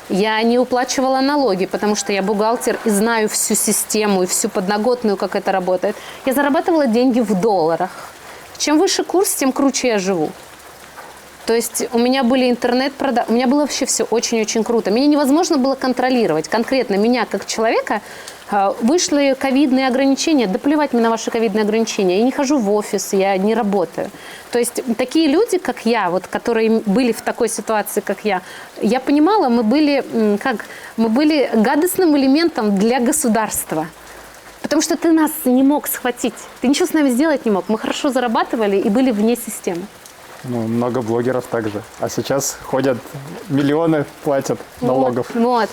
Я не уплачивала налоги, потому что я бухгалтер и знаю всю систему и всю подноготную, как это работает. Я зарабатывала деньги в долларах. Чем выше курс, тем круче я живу. То есть у меня были интернет-продажи, у меня было вообще все очень-очень круто. Меня невозможно было контролировать. Конкретно меня, как человека, вышли ковидные ограничения. Да плевать мне на ваши ковидные ограничения. Я не хожу в офис, я не работаю. То есть такие люди, как я, вот, которые были в такой ситуации, как я понимала, мы были гадостным элементом для государства. Потому что ты нас не мог схватить. Ты ничего с нами сделать не мог. Мы хорошо зарабатывали и были вне системы. Ну, много блогеров также. А сейчас ходят, миллионы платят налогов. Вот.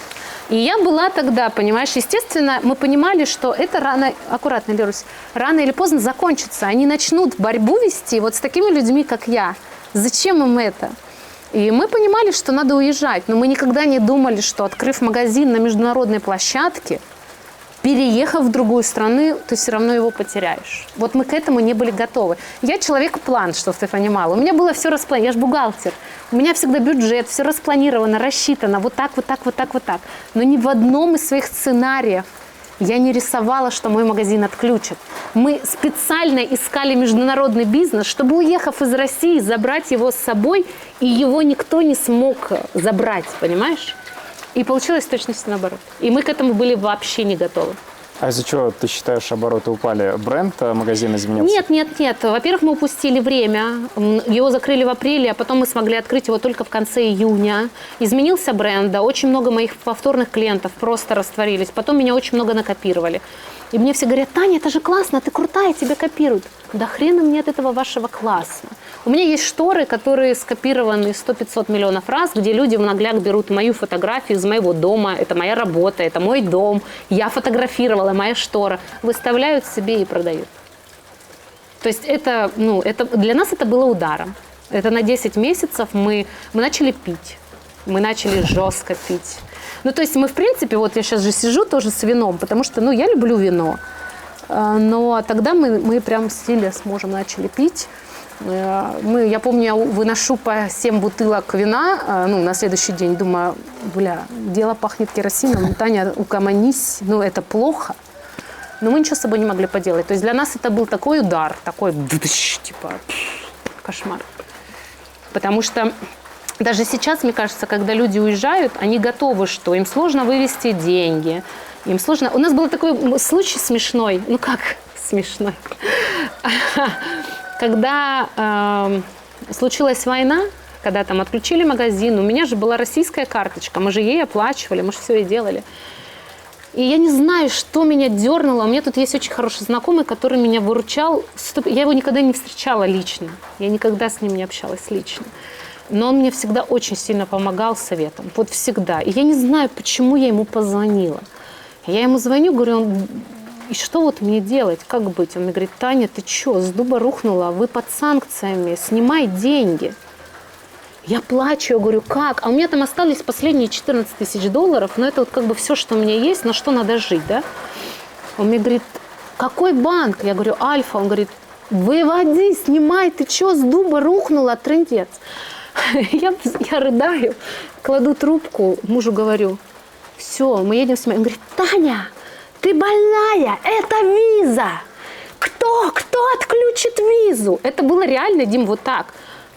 И я была тогда, понимаешь, естественно, мы понимали, что это рано или поздно закончится. Они начнут борьбу вести вот с такими людьми, как я. Зачем им это? И мы понимали, что надо уезжать. Но мы никогда не думали, что, открыв магазин на международной площадке, переехав в другую страну, ты все равно его потеряешь. Вот мы к этому не были готовы. Я человек-план, чтобы ты понимала. У меня было все распланировано. Я же бухгалтер. У меня всегда бюджет, все распланировано, рассчитано. Вот так, вот так, вот так, вот так. Но ни в одном из своих сценариев я не рисовала, что мой магазин отключат. Мы специально искали международный бизнес, чтобы, уехав из России, забрать его с собой, и его никто не смог забрать, понимаешь? И получилось в точности наоборот. И мы к этому были вообще не готовы. А из-за чего, ты считаешь, обороты упали? Бренд магазина изменился? Нет. Во-первых, мы упустили время. Его закрыли в апреле, а потом мы смогли открыть его только в конце июня. Изменился бренд, да. Очень много моих повторных клиентов просто растворились. Потом меня очень много накопировали. И мне все говорят: Таня, это же классно, ты крутая, тебя копируют. Да хрена мне от этого вашего классно. У меня есть шторы, которые скопированы 100-500 миллионов раз, где люди в нагляк берут мою фотографию из моего дома. Это моя работа, это мой дом. Я фотографировала, моя штора. Выставляют себе и продают. То есть это для нас это было ударом. Это на 10 месяцев мы начали пить. Мы начали жестко пить. То есть мы, в принципе, вот я сейчас же сижу тоже с вином, потому что, я люблю вино. Но тогда мы прям сильно с мужем начали пить. Я помню, я выношу по 7 бутылок вина, на следующий день, думаю, дело пахнет керосином, Таня, угомонись, это плохо. Но мы ничего с собой не могли поделать. То есть для нас это был такой удар, такой, кошмар. Потому что даже сейчас, мне кажется, когда люди уезжают, они готовы, что им сложно вывести деньги, им сложно... У нас был такой случай смешной, смешной. Когда случилась война, когда там отключили магазин, у меня же была российская карточка, мы же ей оплачивали, мы же все и делали. И я не знаю, что меня дернуло. У меня тут есть очень хороший знакомый, который меня выручал. Я его никогда не встречала лично, я никогда с ним не общалась лично. Но он мне всегда очень сильно помогал советом, вот всегда. И я не знаю, почему я ему позвонила. Я ему звоню, говорю, и что вот мне делать, как быть? Он мне говорит: Таня, ты что, с дуба рухнула? Вы под санкциями, снимай деньги. Я плачу, я говорю, как? А у меня там остались последние $14 тысяч, но это вот все, что у меня есть, на что надо жить, да? Он мне говорит: какой банк? Я говорю: Альфа. Он говорит: выводи, снимай, ты что, с дуба рухнула, трындец. Я рыдаю, кладу трубку, мужу говорю: все, мы едем снимать. Он говорит: Таня, ты больная, это виза. Кто отключит визу? Это было реально, Дим, вот так.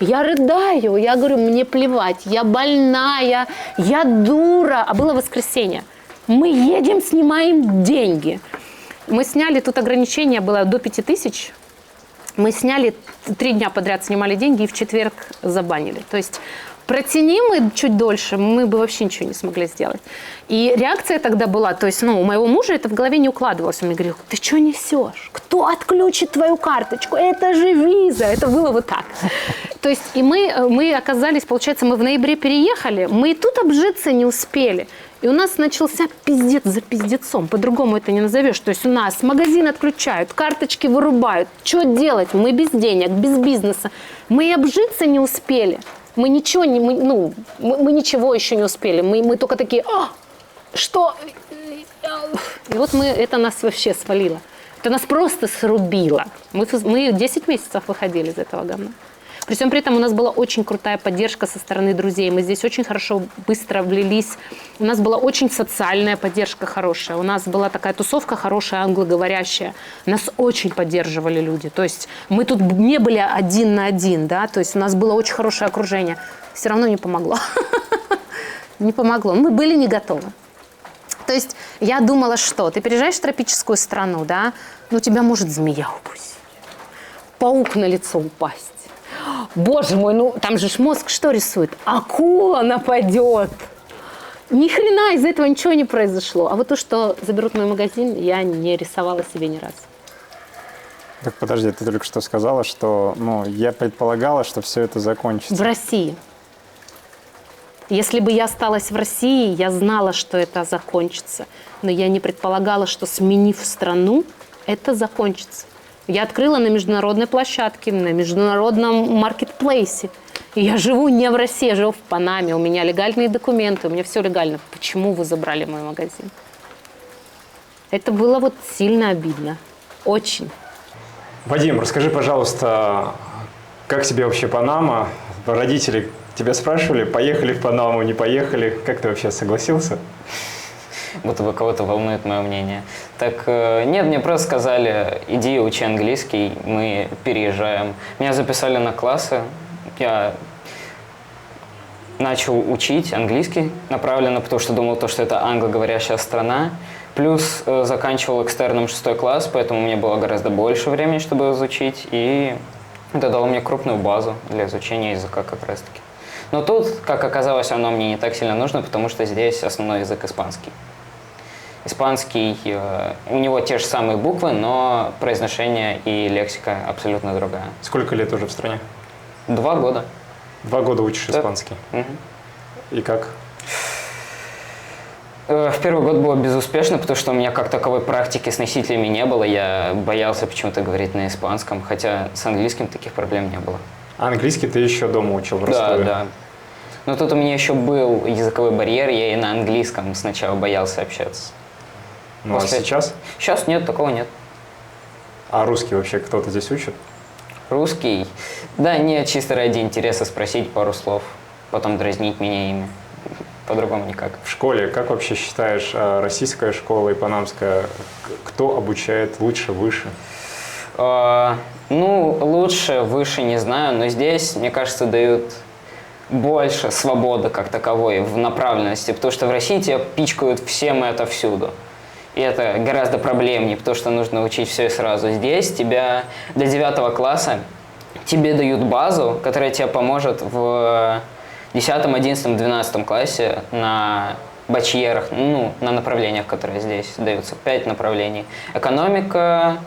Я рыдаю, я говорю, мне плевать, я больная, я дура. А было воскресенье. Мы едем, снимаем деньги. Мы сняли, тут ограничение было до 5000. Мы сняли, 3 дня подряд снимали деньги и в четверг забанили. То есть протяни мы чуть дольше, мы бы вообще ничего не смогли сделать. И реакция тогда была, то есть, у моего мужа это в голове не укладывалось. Он мне говорил, ты что несешь? Кто отключит твою карточку? Это же виза. Это было вот так. То есть, и мы оказались, получается, мы в ноябре переехали, мы и тут обжиться не успели. И у нас начался пиздец за пиздецом, по-другому это не назовешь. То есть у нас магазин отключают, карточки вырубают. Что делать? Мы без денег, без бизнеса. Мы и обжиться не успели. Мы ничего, мы ничего еще не успели. Мы только такие, что? И вот это нас вообще свалило. Это нас просто срубило. Мы 10 месяцев выходили из этого говна. При всем при этом у нас была очень крутая поддержка со стороны друзей. Мы здесь очень хорошо, быстро влились. У нас была очень социальная поддержка хорошая. У нас была такая тусовка хорошая, англоговорящая. Нас очень поддерживали люди. То есть мы тут не были 1 на 1, да. То есть у нас было очень хорошее окружение. Все равно не помогло. Не помогло. Мы были не готовы. То есть я думала, что ты переезжаешь в тропическую страну, да, тебя может змея укусить, паук на лицо упасть. Боже мой, там же мозг что рисует? Акула нападет. Ни хрена из этого ничего не произошло. А вот то, что заберут мой магазин, я не рисовала себе ни разу. Так подожди, ты только что сказала, что я предполагала, что все это закончится. В России. Если бы я осталась в России, я знала, что это закончится. Но я не предполагала, что, сменив страну, это закончится. Я открыла на международной площадке, на международном маркетплейсе. И я живу не в России, я живу в Панаме. У меня легальные документы, у меня все легально. Почему вы забрали мой магазин? Это было сильно обидно. Очень. Вадим, расскажи, пожалуйста, как тебе вообще Панама? Родители тебя спрашивали, поехали в Панаму, не поехали? Как ты вообще согласился? Будто бы кого-то волнует мое мнение. Так, нет, мне просто сказали, иди учи английский, мы переезжаем. Меня записали на классы, я начал учить английский направленно, потому что думал, что это англоговорящая страна. Плюс заканчивал экстерном 6 класс, поэтому мне было гораздо больше времени, чтобы изучить, и это дало мне крупную базу для изучения языка как раз-таки. Но тут, как оказалось, оно мне не так сильно нужно, потому что здесь основной язык испанский. Испанский, у него те же самые буквы, но произношение и лексика абсолютно другая. Сколько лет уже в стране? 2 года. 2 года учишь испанский? Угу. И как? В первый год было безуспешно, потому что у меня как таковой практики с носителями не было. Я боялся почему-то говорить на испанском, хотя с английским таких проблем не было. А английский ты еще дома учил в Ростове? Да. Но тут у меня еще был языковой барьер, я и на английском сначала боялся общаться. А сейчас? Сейчас нет, такого нет. А русский вообще кто-то здесь учит? Русский? Да, нет, чисто ради интереса спросить пару слов, потом дразнить меня ими. По-другому никак. В школе, как вообще считаешь, российская школа и панамская, кто обучает лучше, выше? Лучше, выше не знаю, но здесь, мне кажется, дают больше свободы как таковой в направленности, потому что в России тебя пичкают всем и отовсюду. И это гораздо проблемнее, потому что нужно учить все и сразу. Здесь тебя до 9 класса тебе дают базу, которая тебе поможет в 10, 11, 12 классе на бачьерах, на направлениях, которые здесь даются. 5 направлений. Экономика,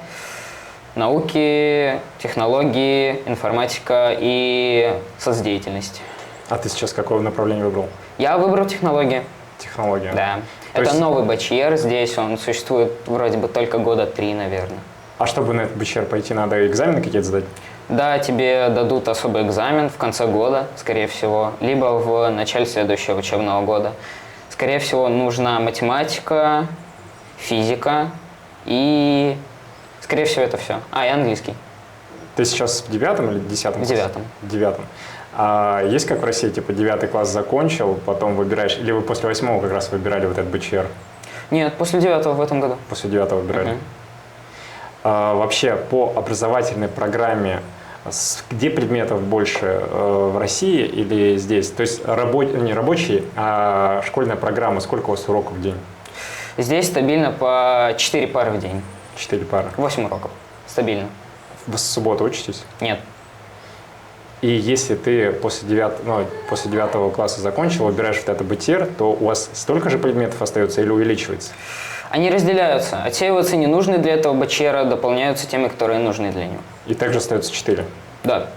науки, технологии, информатика и соцдеятельность. А ты сейчас какое направление выбрал? Я выбрал технологии. Технология. Да. Это новый бачьер здесь, он существует вроде бы только 3 года, наверное. А чтобы на этот бачьер пойти, надо экзамены какие-то сдать? Да, тебе дадут особый экзамен в конце года, скорее всего, либо в начале следующего учебного года. Скорее всего, нужна математика, физика и, скорее всего, это все. И английский. Ты сейчас в 9 или 10? В 9. В 9. А есть как в России, 9 класс закончил, потом выбираешь, или вы после 8 как раз выбирали вот этот БЧР? Нет, после 9 в этом году. После 9 выбирали. Вообще по образовательной программе Где предметов больше, в России или здесь? То есть не рабочие, а школьная программа, сколько у вас уроков в день? Здесь стабильно по 4 пары в день. 4 пары. 8 уроков. Стабильно. Вы с субботы учитесь? Нет. И если ты после 9 класса закончил, выбираешь вот это БТР, то у вас столько же предметов остается или увеличивается? Они разделяются. Отсеиваются ненужные для этого БЧРа, дополняются теми, которые нужны для него. И также остается 4. Да.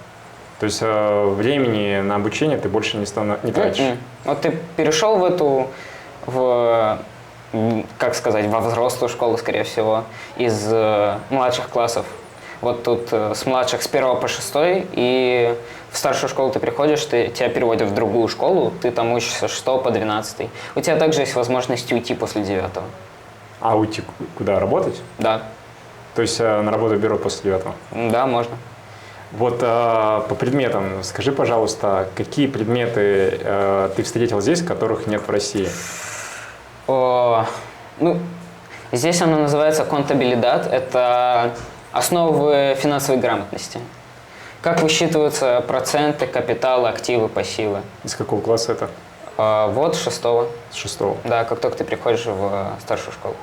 То есть времени на обучение ты больше не тратишь? Вот ты перешел как сказать, во взрослую школу, скорее всего, из младших классов. Вот тут с младших с 1 по 6, и в старшую школу ты приходишь, тебя переводят в другую школу, ты там учишься с 6 по 12. У тебя также есть возможность уйти после 9. А уйти куда? Работать? Да. То есть на работу берут после 9? Да, можно. Вот по предметам, скажи, пожалуйста, какие предметы ты встретил здесь, которых нет в России? Здесь оно называется контабилидад. Это основы финансовой грамотности. Как высчитываются проценты, капиталы, активы, пассивы. Из какого класса это? Вот с 6. С 6. Да, как только ты приходишь в старшую школу.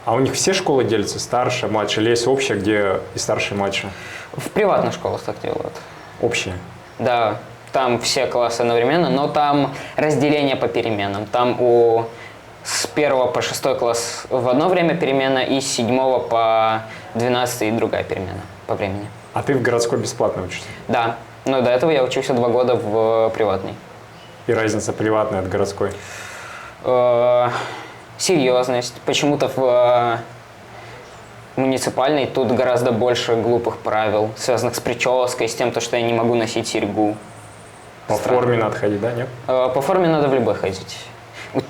А у них все школы делятся, старшая, младшая, или есть общая, где и старшая, и младшая? В приватных школах так делают. Общие? Да, там все классы одновременно, но там разделение по переменам. Там с 1 по 6 класс в одно время перемена, и с 7 по 12 и другая перемена по времени. А ты в городской бесплатно учишься? Да, но до этого я учился 2 года в приватной. И разница приватная от городской? Серьезность. Почему-то в муниципальной тут гораздо больше глупых правил, связанных с прической, с тем, что я не могу носить серьгу. По форме надо ходить, да, нет? По форме надо в любой ходить.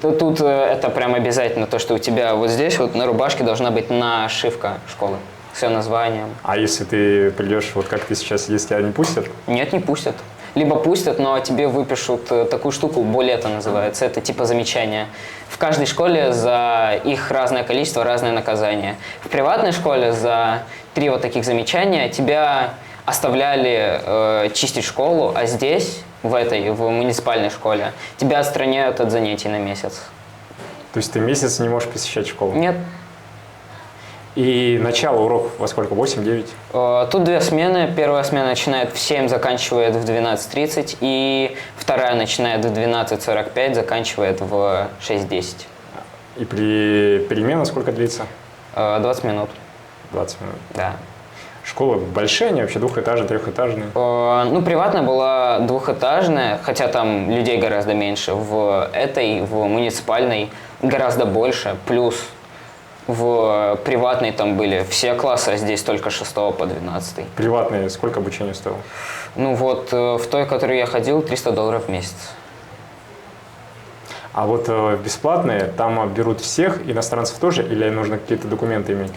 Тут это прям обязательно, то, что у тебя вот здесь вот на рубашке должна быть нашивка школы с ее названием. А если ты придешь, вот как ты сейчас, если тебя не пустят? Нет, не пустят. Либо пустят, но тебе выпишут такую штуку, болето называется, это типа замечание. В каждой школе за их разное количество, разное наказание. В приватной школе за 3 вот таких замечания тебя оставляли чистить школу, а здесь, в муниципальной школе, тебя отстраняют от занятий на месяц. То есть ты месяц не можешь посещать школу? Нет. И начало уроков во сколько? 8-9? Тут 2 смены. Первая смена начинает в 7, заканчивает в 12:30. И вторая начинает в 12:45, заканчивает в 6:10. И при переменах сколько длится? 20 минут. 20 минут. Да. Школы большие, они вообще двухэтажные, трехэтажные? Приватная была двухэтажная, хотя там людей гораздо меньше. В муниципальной гораздо больше. Плюс в приватной там были все классы, а здесь только с 6 по 12. Приватные сколько обучение стоило? В той, в которую я ходил, $300 в месяц. А вот бесплатные, там берут всех, иностранцев тоже, или нужно какие-то документы иметь?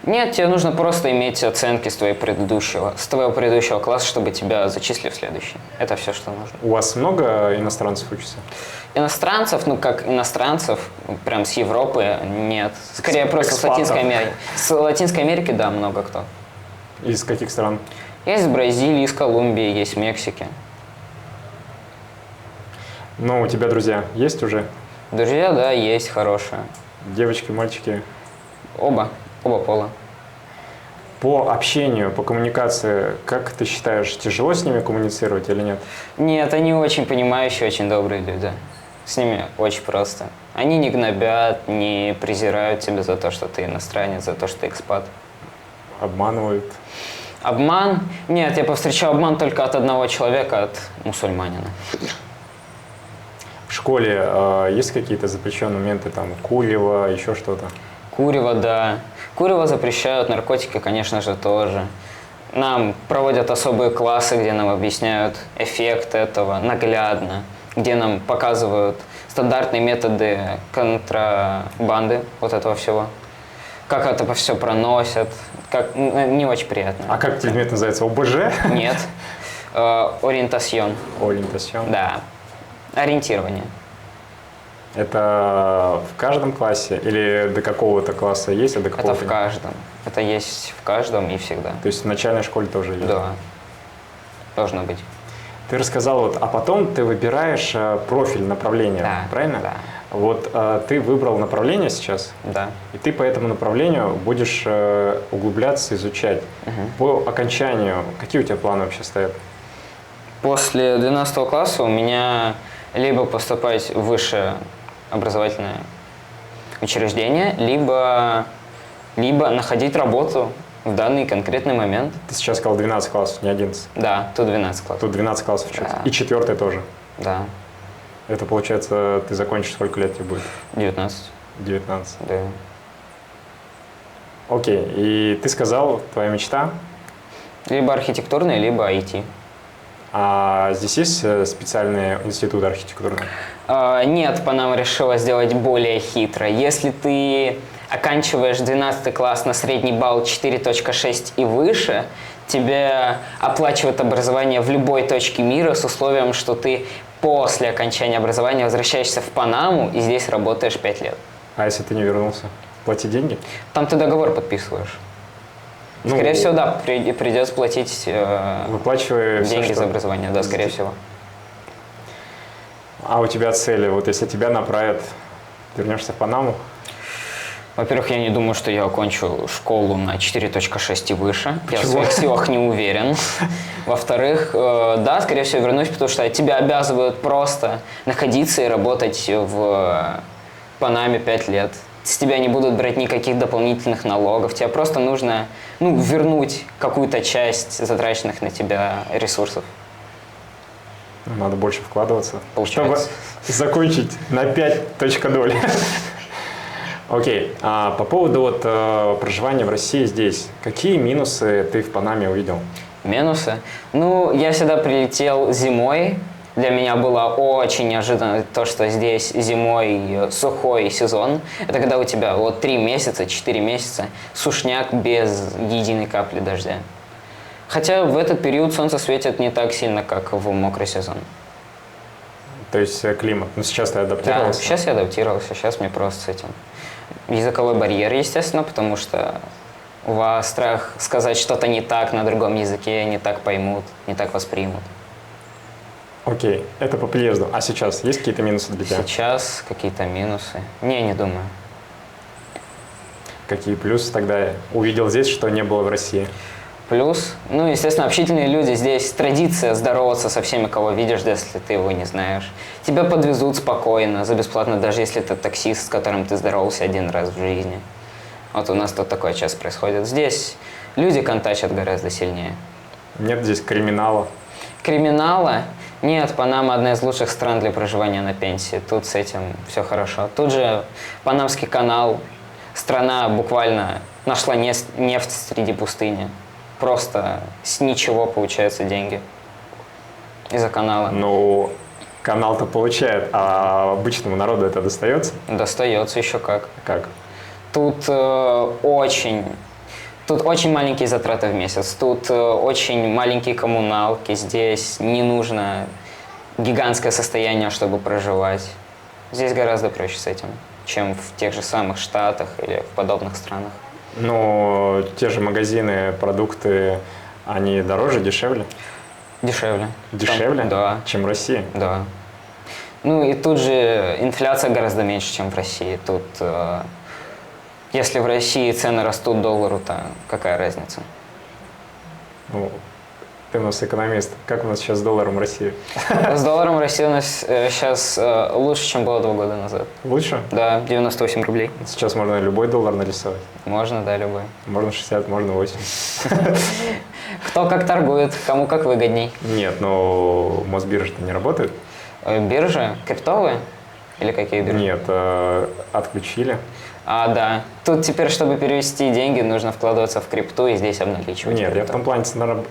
Нет, тебе нужно просто иметь оценки с твоего предыдущего класса, чтобы тебя зачислили в следующий. Это все, что нужно. У вас много иностранцев учатся? Иностранцев, как иностранцев, прям с Европы, нет. Скорее просто с Латинской Америки. С Латинской Америки, да, много кто. Из каких стран? Есть из Бразилии, из Колумбии, есть Мексики. Ну, у тебя друзья есть уже? Друзья, да, есть хорошие. Девочки, мальчики? Оба пола. По общению, по коммуникации, как ты считаешь, тяжело с ними коммуницировать или нет? Нет, они очень понимающие, очень добрые люди. С ними очень просто. Они не гнобят, не презирают тебя за то, что ты иностранец, за то, что ты экспат. Обманывают? Обман? Нет, я повстречал обман только от одного человека, от мусульманина. В школе есть какие-то запрещенные моменты, там, курево, еще что-то? Курево, да. Курево запрещают, наркотики, конечно же, тоже. Нам проводят особые классы, где нам объясняют эффект этого наглядно, где нам показывают стандартные методы контрабанды вот этого всего. Как это все проносят, не очень приятно. А как предмет называется? ОБЖ? Нет. Ориентасьон. Ориентасьон? Да. Ориентирование. Это в каждом классе или до какого-то класса есть, а до какого-то Это в каждом. Это есть в каждом и всегда. То есть в начальной школе тоже есть? Да. должно быть. Ты рассказал, вот, а потом ты выбираешь профиль, направление, Да, правильно? да. Вот ты выбрал направление сейчас, Да. и ты по этому направлению будешь углубляться, изучать. По окончанию, какие у тебя планы вообще стоят? После 12 класса у меня либо поступать в высшее образовательное учреждение, либо находить работу в данный конкретный момент. Ты сейчас сказал 12 классов, не 11. Да, тут 12 классов. Тут 12 классов учатся. Да. И 4 тоже. Да, Это получается, ты закончишь, сколько лет тебе будет? 19. 19. Да. Окей, и ты сказал, твоя мечта, Либо архитектурный, либо IT. а здесь есть специальный институт архитектурный? Нет, Панама решила сделать более хитро. Если ты оканчиваешь 12 класс на средний балл 4.6 и выше, тебе оплачивают образование в любой точке мира с условием, что ты после окончания образования возвращаешься в Панаму и здесь работаешь 5 лет. А если ты не вернулся? Плати деньги? Там ты договор подписываешь. Ну, Скорее всего, да, придется платить выплачивая все, деньги что- за образование, да, скорее всего. А у тебя цели, вот если тебя направят, ты вернешься в Панаму? Во-первых, я не думаю, что я окончу школу на 4.6 и выше. Я в Почему? своих силах не уверен. Во-вторых, да, скорее всего, вернусь, потому что тебя обязывают просто находиться и работать в Панаме 5 лет. С тебя не будут брать никаких дополнительных налогов. Тебе просто нужно вернуть какую-то часть затраченных на тебя ресурсов. Надо больше вкладываться, Получается. чтобы закончить на 5 точка-доль. Окей, а по поводу вот проживания в России здесь, какие минусы ты в Панаме увидел? Минусы? Ну, я сюда прилетел зимой. Для меня было очень неожиданно то, что здесь зимой сухой сезон. Это когда у тебя вот 3 месяца, 4 месяца сушняк без единой капли дождя. Хотя в этот период солнце светит не так сильно, как в мокрый сезон. То есть климат. Ну, сейчас ты Да, адаптировался? сейчас я адаптировался, сейчас мне просто с этим. Языковой барьер, естественно, потому что у вас страх сказать что-то не так на другом языке, не так поймут, не так воспримут. Окей, это по приезду. А сейчас есть какие-то минусы для тебя? Сейчас какие-то минусы? Не думаю. Какие плюсы тогда увидел здесь, что не было в России? Плюс, естественно, общительные люди. Здесь традиция здороваться со всеми, кого видишь, если ты его не знаешь. Тебя подвезут спокойно, за бесплатно, даже если это таксист, с которым ты здоровался один раз в жизни. Вот у нас тут такое часто происходит. Здесь люди контачат гораздо сильнее. Нет здесь криминала? Криминала? Нет, Панама одна из лучших стран для проживания на пенсии. Тут с этим все хорошо. Тут же Панамский канал. Страна буквально нашла нефть среди пустыни. Просто с ничего получаются деньги из-за канала. Ну, канал-то получает, а обычному народу это достается? Достается еще как. Как? Тут очень маленькие затраты в месяц, тут очень маленькие коммуналки, здесь не нужно гигантское состояние, чтобы проживать. Здесь гораздо проще с этим, чем в тех же самых Штатах или в подобных странах. Ну, те же магазины, продукты, они дороже, дешевле? Дешевле. Дешевле? Да. Чем в России? Да. И тут же инфляция гораздо меньше, чем в России. Тут, если в России цены растут доллару, то какая разница? Ну, ты у нас экономист. Как у нас сейчас с долларом в России? С долларом в России у нас сейчас лучше, чем было 2 года назад. Лучше? Да, 98 рублей. Сейчас можно любой доллар нарисовать. Можно, да, любой. Можно 60, можно 80. Кто как торгует, кому как выгодней. Нет, но Мосбиржа-то не работает? Биржи? Криптовые? Или какие биржи? Нет, отключили. Да. Тут теперь, чтобы перевести деньги, нужно вкладываться в крипту и здесь обналичивать. Нет, я в крипту. том плане,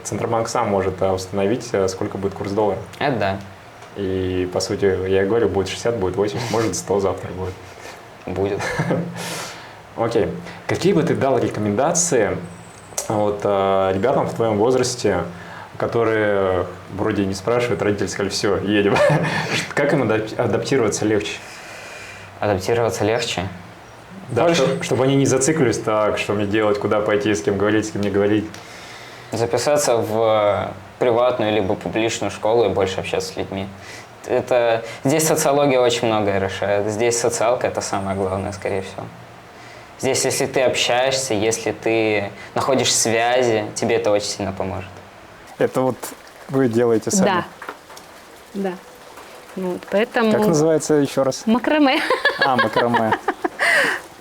Центробанк сам может установить, сколько будет курс доллара. Это да. И, по сути, я и говорю, будет 60, будет 80, может 100 завтра будет. Будет. Окей. Какие бы ты дал рекомендации ребятам в твоем возрасте, которые вроде не спрашивают, родители сказали, все, едем. Как им адаптироваться легче? Адаптироваться легче? Да, чтобы они не зациклились так, что мне делать, куда пойти, с кем говорить, с кем не говорить. Записаться в приватную либо публичную школу и больше общаться с людьми. Здесь социология очень многое решает. Здесь социалка – это самое главное, скорее всего. Здесь, если ты общаешься, если ты находишь связи, тебе это очень сильно поможет. Это вот вы делаете сами? Да. Да. Вот, поэтому... Как называется еще раз? Макраме. Макраме.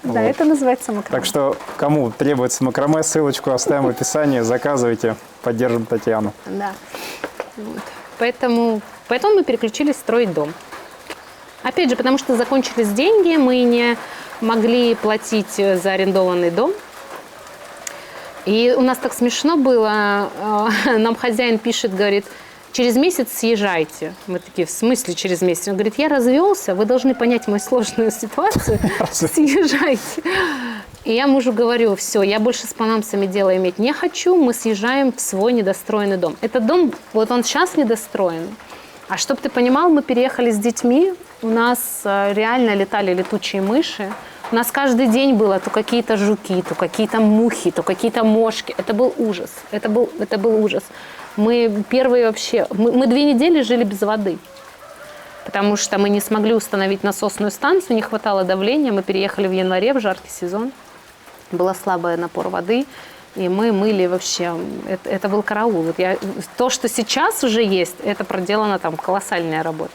Да, это называется макраме. Так что, кому требуется макраме, ссылочку оставим в описании, заказывайте, поддержим Татьяну. Да. Вот. Поэтому мы переключились строить дом. Опять же, потому что закончились деньги, мы не могли платить за арендованный дом. И у нас так смешно было, нам хозяин пишет, говорит, через месяц съезжайте. Мы такие, в смысле через месяц? Он говорит, я развелся, вы должны понять мою сложную ситуацию, съезжайте. И я мужу говорю, все, я больше с панамцами дело иметь не хочу, мы съезжаем в свой недостроенный дом. Этот дом, вот он сейчас недостроенный. А чтобы ты понимал, мы переехали с детьми, у нас реально летали летучие мыши. У нас каждый день было то какие-то жуки, то какие-то мухи, то какие-то мошки. Это был ужас. Это был ужас. Мы 2 недели жили без воды, потому что мы не смогли установить насосную станцию, не хватало давления. Мы переехали в январе, в жаркий сезон. Был слабый напор воды, и мы мыли вообще. Это был караул. То, что сейчас уже есть, это проделана там колоссальная работа.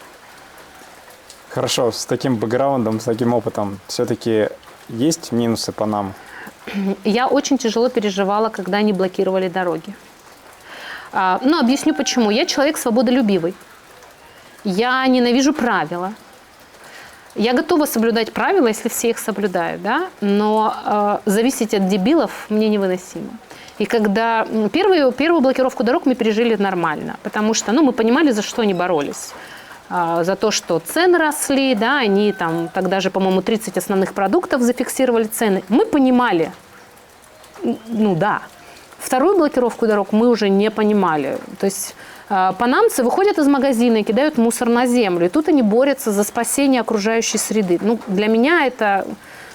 Хорошо, с таким бэкграундом, с таким опытом, все-таки есть минусы Панамы? Я очень тяжело переживала, когда они блокировали дороги. Но объясню почему. Я человек свободолюбивый. Я ненавижу правила. Я готова соблюдать правила, если все их соблюдают, да? Но зависеть от дебилов мне невыносимо. И когда первую блокировку дорог мы пережили нормально, потому что мы понимали, за что они боролись. За то, что цены росли, да, они там тогда же, по-моему, 30 основных продуктов зафиксировали цены. Мы понимали, да. Вторую блокировку дорог мы уже не понимали. То есть панамцы выходят из магазина и кидают мусор на землю. И тут они борются за спасение окружающей среды. Для меня это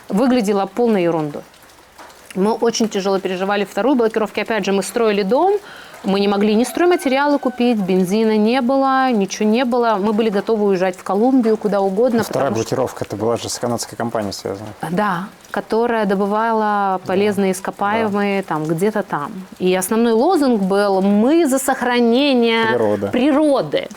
выглядело полной ерундой. Мы очень тяжело переживали вторую блокировку. Опять же, мы строили дом, мы не могли ни стройматериалы купить, бензина не было, ничего не было. Мы были готовы уезжать в Колумбию, куда угодно. Вторая блокировка, это была же с канадской компанией связана. Да, которая добывала полезные ископаемые там, где-то там. И основной лозунг был «Мы за сохранение природы».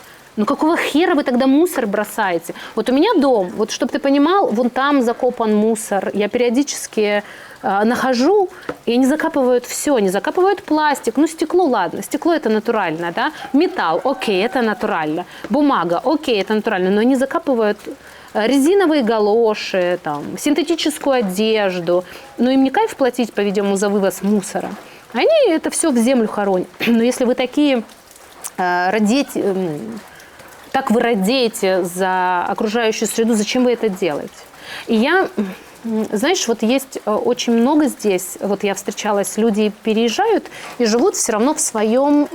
Какого хера вы тогда мусор бросаете? Вот у меня дом, вот чтобы ты понимал, вон там закопан мусор. Я периодически нахожу, и они закапывают все. Они закапывают пластик. Стекло, ладно, стекло это натурально, да? Металл, окей, это натурально. Бумага, окей, это натурально. Но они закапывают резиновые галоши, там, синтетическую одежду. Им не кайф платить, по-видимому, за вывоз мусора. Они это все в землю хоронят. Но если вы такие так вы радеете за окружающую среду, зачем вы это делаете? И знаешь, вот есть очень много здесь, вот я встречалась, люди переезжают и живут все равно в своем,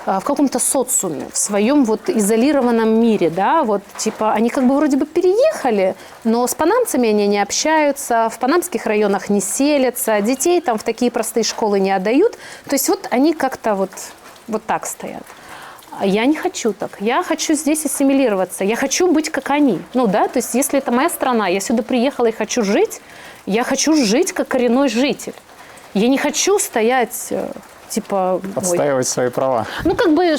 в каком-то социуме, в своем вот изолированном мире, да, вот типа они как бы вроде бы переехали, но с панамцами они не общаются, в панамских районах не селятся, детей там в такие простые школы не отдают, то есть вот они как-то вот так стоят. Я не хочу так. Я хочу здесь ассимилироваться. Я хочу быть как они. То есть если это моя страна, я сюда приехала и хочу жить, я хочу жить как коренной житель. Я не хочу стоять, отстаивать свои права.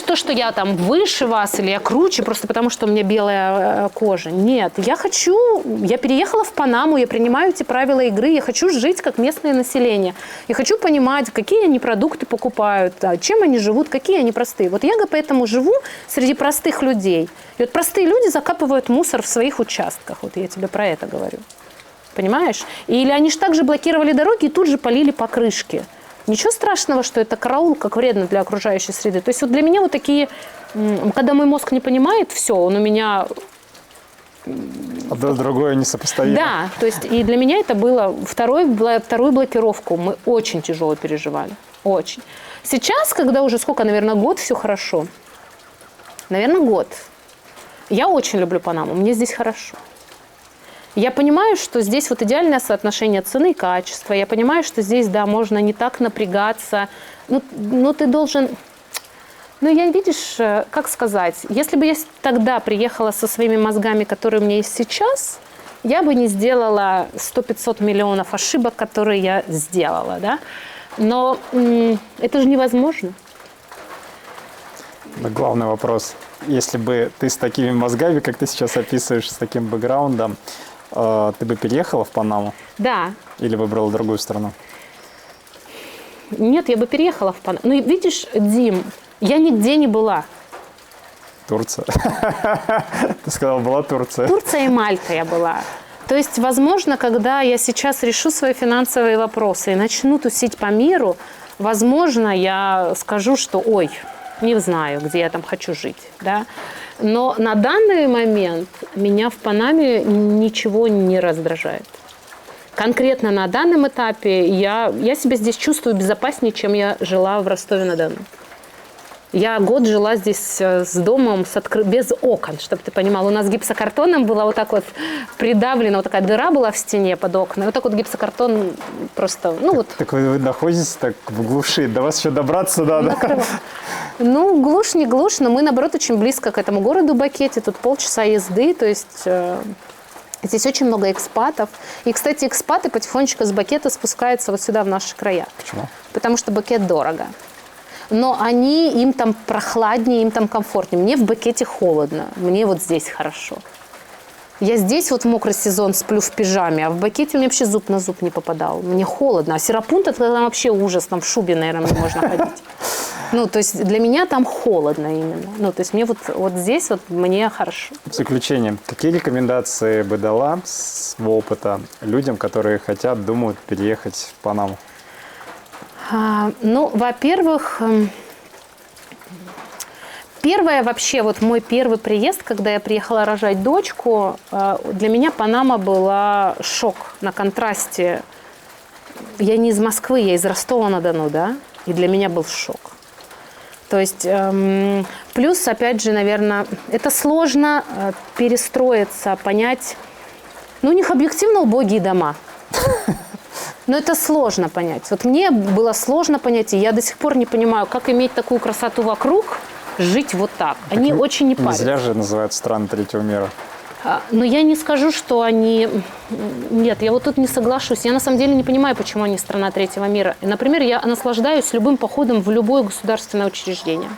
То, что я там выше вас или я круче, просто потому что у меня белая кожа. Нет, я переехала в Панаму, я принимаю эти правила игры, я хочу жить как местное население. Я хочу понимать, какие они продукты покупают, чем они живут, какие они простые. Вот я поэтому живу среди простых людей. И вот простые люди закапывают мусор в своих участках. Вот я тебе про это говорю. Понимаешь? Или они же также блокировали дороги и тут же полили покрышки. Ничего страшного, что это караул, как вредно для окружающей среды. То есть вот для меня вот такие, когда мой мозг не понимает, все, он у меня... Другое несопоставимо. Да, то есть и для меня это было вторую блокировку мы очень тяжело переживали. Очень. Сейчас, когда уже наверное, год, все хорошо. Наверное, год. Я очень люблю Панаму, мне здесь хорошо. Я понимаю, что здесь вот идеальное соотношение цены и качества. Я понимаю, что здесь, да, можно не так напрягаться. Но ты должен... видишь, как сказать, если бы я тогда приехала со своими мозгами, которые у меня есть сейчас, я бы не сделала 100-500 миллионов ошибок, которые я сделала, да? Но это же невозможно. Но главный вопрос. Если бы ты с такими мозгами, как ты сейчас описываешь, с таким бэкграундом, ты бы переехала в Панаму? Да. Или выбрала другую страну? Нет, я бы переехала в Панаму. Видишь, Дим, я нигде не была. Турция. Ты сказала, была Турция. Турция и Мальта я была. То есть, возможно, когда я сейчас решу свои финансовые вопросы и начну тусить по миру, возможно, я скажу, что ой, не знаю, где я там хочу жить. Да? Но на данный момент меня в Панаме ничего не раздражает. Конкретно на данном этапе я себя здесь чувствую безопаснее, чем я жила в Ростове-на-Дону. Я год жила здесь с домом без окон, чтобы ты понимал. У нас гипсокартоном было вот так вот придавлено, вот такая дыра была в стене под окна. Вот так вот гипсокартон просто, Так вы находитесь так в глуши, до вас еще добраться надо. Глушь не глушь, но мы, наоборот, очень близко к этому городу Бакете. Тут полчаса езды, то есть здесь очень много экспатов. И, кстати, экспаты потихонечку с Бакета спускаются вот сюда, в наши края. Почему? Потому что Бакет дорого. Но им там прохладнее, им там комфортнее. Мне в Бакете холодно, мне вот здесь хорошо. Я здесь вот в мокрый сезон сплю в пижаме, а в Бакете у меня вообще зуб на зуб не попадал. Мне холодно. А Серапунт, это там вообще ужас, там в шубе, наверное, не можно ходить. То есть для меня там холодно именно. То есть мне вот здесь вот мне хорошо. В заключение, какие рекомендации бы дала с опыта людям, которые думают переехать в Панаму? Во-первых, первое вообще, вот мой первый приезд, когда я приехала рожать дочку, для меня Панама была шок на контрасте. Я не из Москвы, я из Ростова-на-Дону, да, и для меня был шок. То есть, плюс, опять же, наверное, это сложно перестроиться, понять, у них объективно убогие дома. Но это сложно понять. Вот мне было сложно понять, и я до сих пор не понимаю, как иметь такую красоту вокруг, жить вот так. Они очень не парятся. Не зря же называют страны третьего мира. Но я не скажу, что они... Нет, я вот тут не соглашусь. Я на самом деле не понимаю, почему они страна третьего мира. И, например, я наслаждаюсь любым походом в любое государственное учреждение.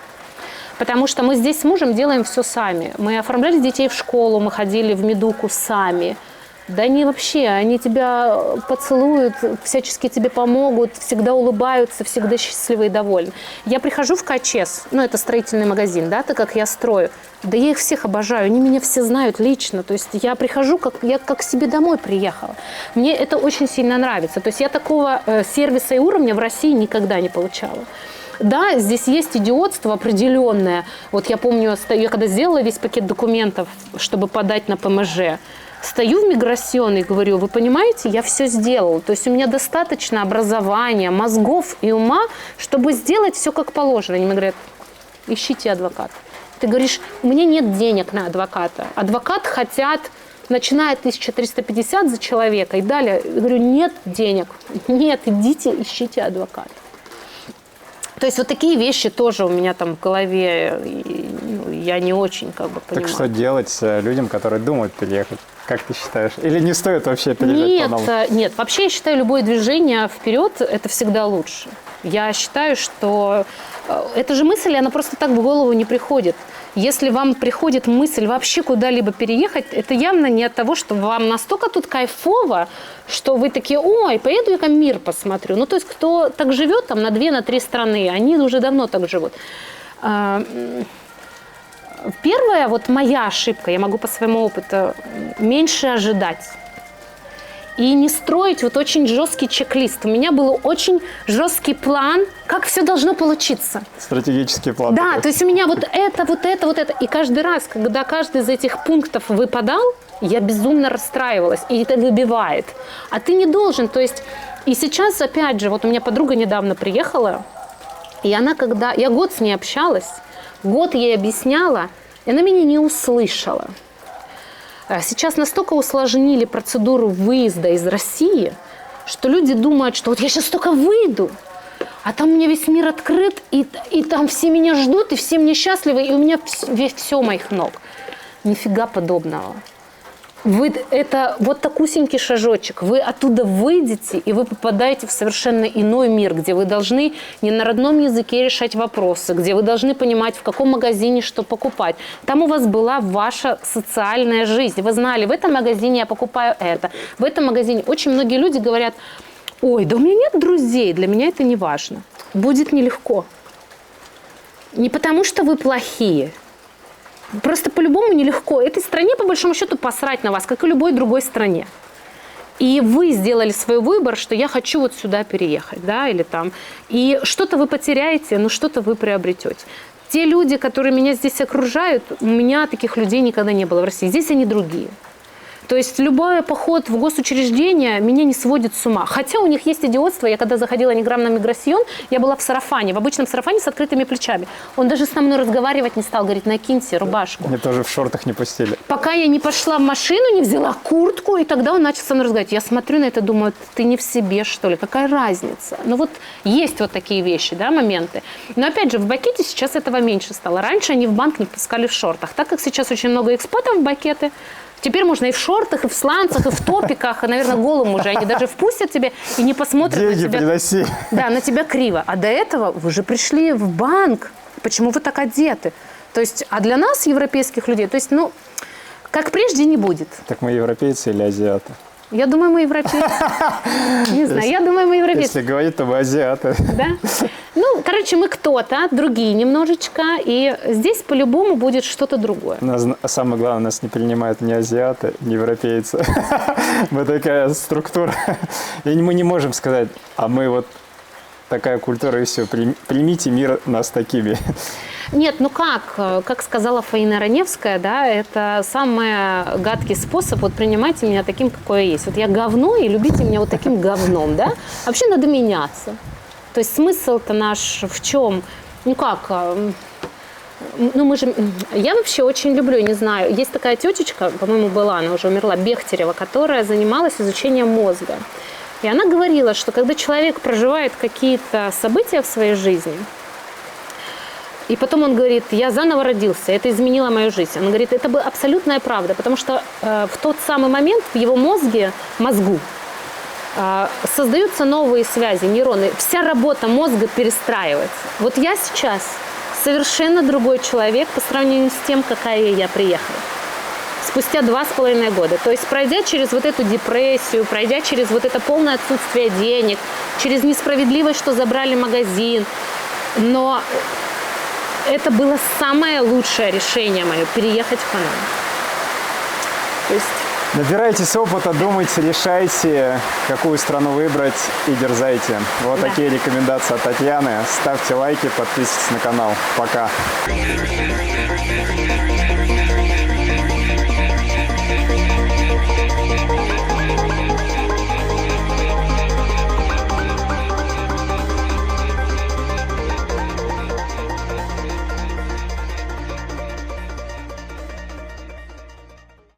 Потому что мы здесь с мужем делаем все сами. Мы оформляли детей в школу, мы ходили в Медуку сами. Да они вообще, они тебя поцелуют, всячески тебе помогут, всегда улыбаются, всегда счастливы и довольны. Я прихожу в КЧС, это строительный магазин, да, так как я строю. Да я их всех обожаю, они меня все знают лично. То есть я прихожу, я как к себе домой приехала. Мне это очень сильно нравится. То есть я такого сервиса и уровня в России никогда не получала. Да, здесь есть идиотство определенное. Вот я помню, я когда сделала весь пакет документов, чтобы подать на ПМЖ, стою в миграционной и говорю, вы понимаете, я все сделала. То есть у меня достаточно образования, мозгов и ума, чтобы сделать все как положено. Они мне говорят, ищите адвоката. Ты говоришь, у меня нет денег на адвоката. Адвокат хотят, начиная от 1350 за человека и далее. Я говорю, нет денег. Нет, идите, ищите адвоката. То есть вот такие вещи тоже у меня там в голове, я не очень понимаю. Так что делать людям, которые думают переехать? Как ты считаешь? Или не стоит вообще переезжать в Панаму? Нет, вообще я считаю, любое движение вперед – это всегда лучше. Я считаю, что эта же мысль, она просто так в голову не приходит. Если вам приходит мысль вообще куда-либо переехать, это явно не от того, что вам настолько тут кайфово, что вы такие, ой, поеду я мир посмотрю. То есть кто так живет там на 2-3 страны, они уже давно так живут. Первая, вот моя ошибка, я могу по своему опыту, меньше ожидать. И не строить вот очень жесткий чек-лист. У меня был очень жесткий план, как все должно получиться. Стратегический план. Да, то есть у меня вот это. И каждый раз, когда каждый из этих пунктов выпадал, я безумно расстраивалась. И это выбивает. А ты не должен. То есть и сейчас, опять же, вот у меня подруга недавно приехала, и она я год с ней общалась, год ей объясняла, и она меня не услышала. Сейчас настолько усложнили процедуру выезда из России, что люди думают, что вот я сейчас только выйду, а там у меня весь мир открыт, и там все меня ждут, и все мне счастливы, и у меня все моих ног. Нифига подобного. Это вот такусенький шажочек. Вы оттуда выйдете, и вы попадаете в совершенно иной мир, где вы должны не на родном языке решать вопросы, где вы должны понимать, в каком магазине что покупать. Там у вас была ваша социальная жизнь. Вы знали, в этом магазине я покупаю это, в этом магазине. Очень многие люди говорят: ой, да у меня нет друзей, для меня это не важно. Будет нелегко. Не потому, что вы плохие. Просто по-любому нелегко. Этой стране, по большому счету, посрать на вас, как и любой другой стране. И вы сделали свой выбор, что я хочу вот сюда переехать, да, или там. И что-то вы потеряете, но что-то вы приобретете. Те люди, которые меня здесь окружают, у меня таких людей никогда не было в России. Здесь они другие. То есть любой поход в госучреждение меня не сводит с ума. Хотя у них есть идиотство. Я когда заходила на миграцион, я была в сарафане, в обычном сарафане с открытыми плечами. Он даже со мной разговаривать не стал. Говорит: накиньте рубашку. Мне тоже в шортах не пустили. Пока я не пошла в машину, не взяла куртку, и тогда он начал со мной разговаривать. Я смотрю на это, думаю: ты не в себе, что ли? Какая разница? Ну вот есть вот такие вещи, да, моменты. Но опять же, в Бакете сейчас этого меньше стало. Раньше они в банк не пускали в шортах. Так как сейчас очень много экспатов в Бакеты, теперь можно и в шортах, и в сланцах, и в топиках, и, наверное, голым уже. Они даже впустят тебя и не посмотрят Деньги на тебя. приноси. Да, на тебя криво. А до этого вы же пришли в банк. Почему вы так одеты? То есть, а для нас, европейских людей, то есть, ну, как прежде не будет. Так мы европейцы или азиаты? Я думаю, мы европейцы. Не знаю, я думаю, мы европейцы. Если говорить, то мы азиаты. Да? Ну, короче, мы кто-то, другие немножечко, и здесь по-любому будет что-то другое. Самое главное, нас не принимают ни азиаты, ни европейцы. Мы такая структура. И мы не можем сказать: а мы вот такая культура, и все, примите мир нас такими. Нет, ну как сказала Фаина Раневская, да, это самый гадкий способ, вот принимайте меня таким, какой я есть. Вот я говно, и любите меня вот таким говном, да. Вообще надо меняться. То есть смысл-то наш в чем? Ну как, ну мы же, я вообще очень люблю, не знаю, есть такая тетечка, по-моему, была, она уже умерла, Бехтерева, которая занималась изучением мозга. И она говорила, что когда человек проживает какие-то события в своей жизни, и потом он говорит: я заново родился, это изменило мою жизнь. Он говорит: это была абсолютная правда, потому что в тот самый момент в его мозгу создаются новые связи, нейроны. Вся работа мозга перестраивается. Вот я сейчас совершенно другой человек по сравнению с тем, какая я приехала. Спустя 2,5 года. То есть пройдя через вот эту депрессию, пройдя через вот это полное отсутствие денег, через несправедливость, что забрали магазин. Но это было самое лучшее решение мое – переехать в Панаму. То есть... Набирайтесь опыта, думайте, решайте, какую страну выбрать, и дерзайте. Вот такие рекомендации от Татьяны. Ставьте лайки, подписывайтесь на канал. Пока.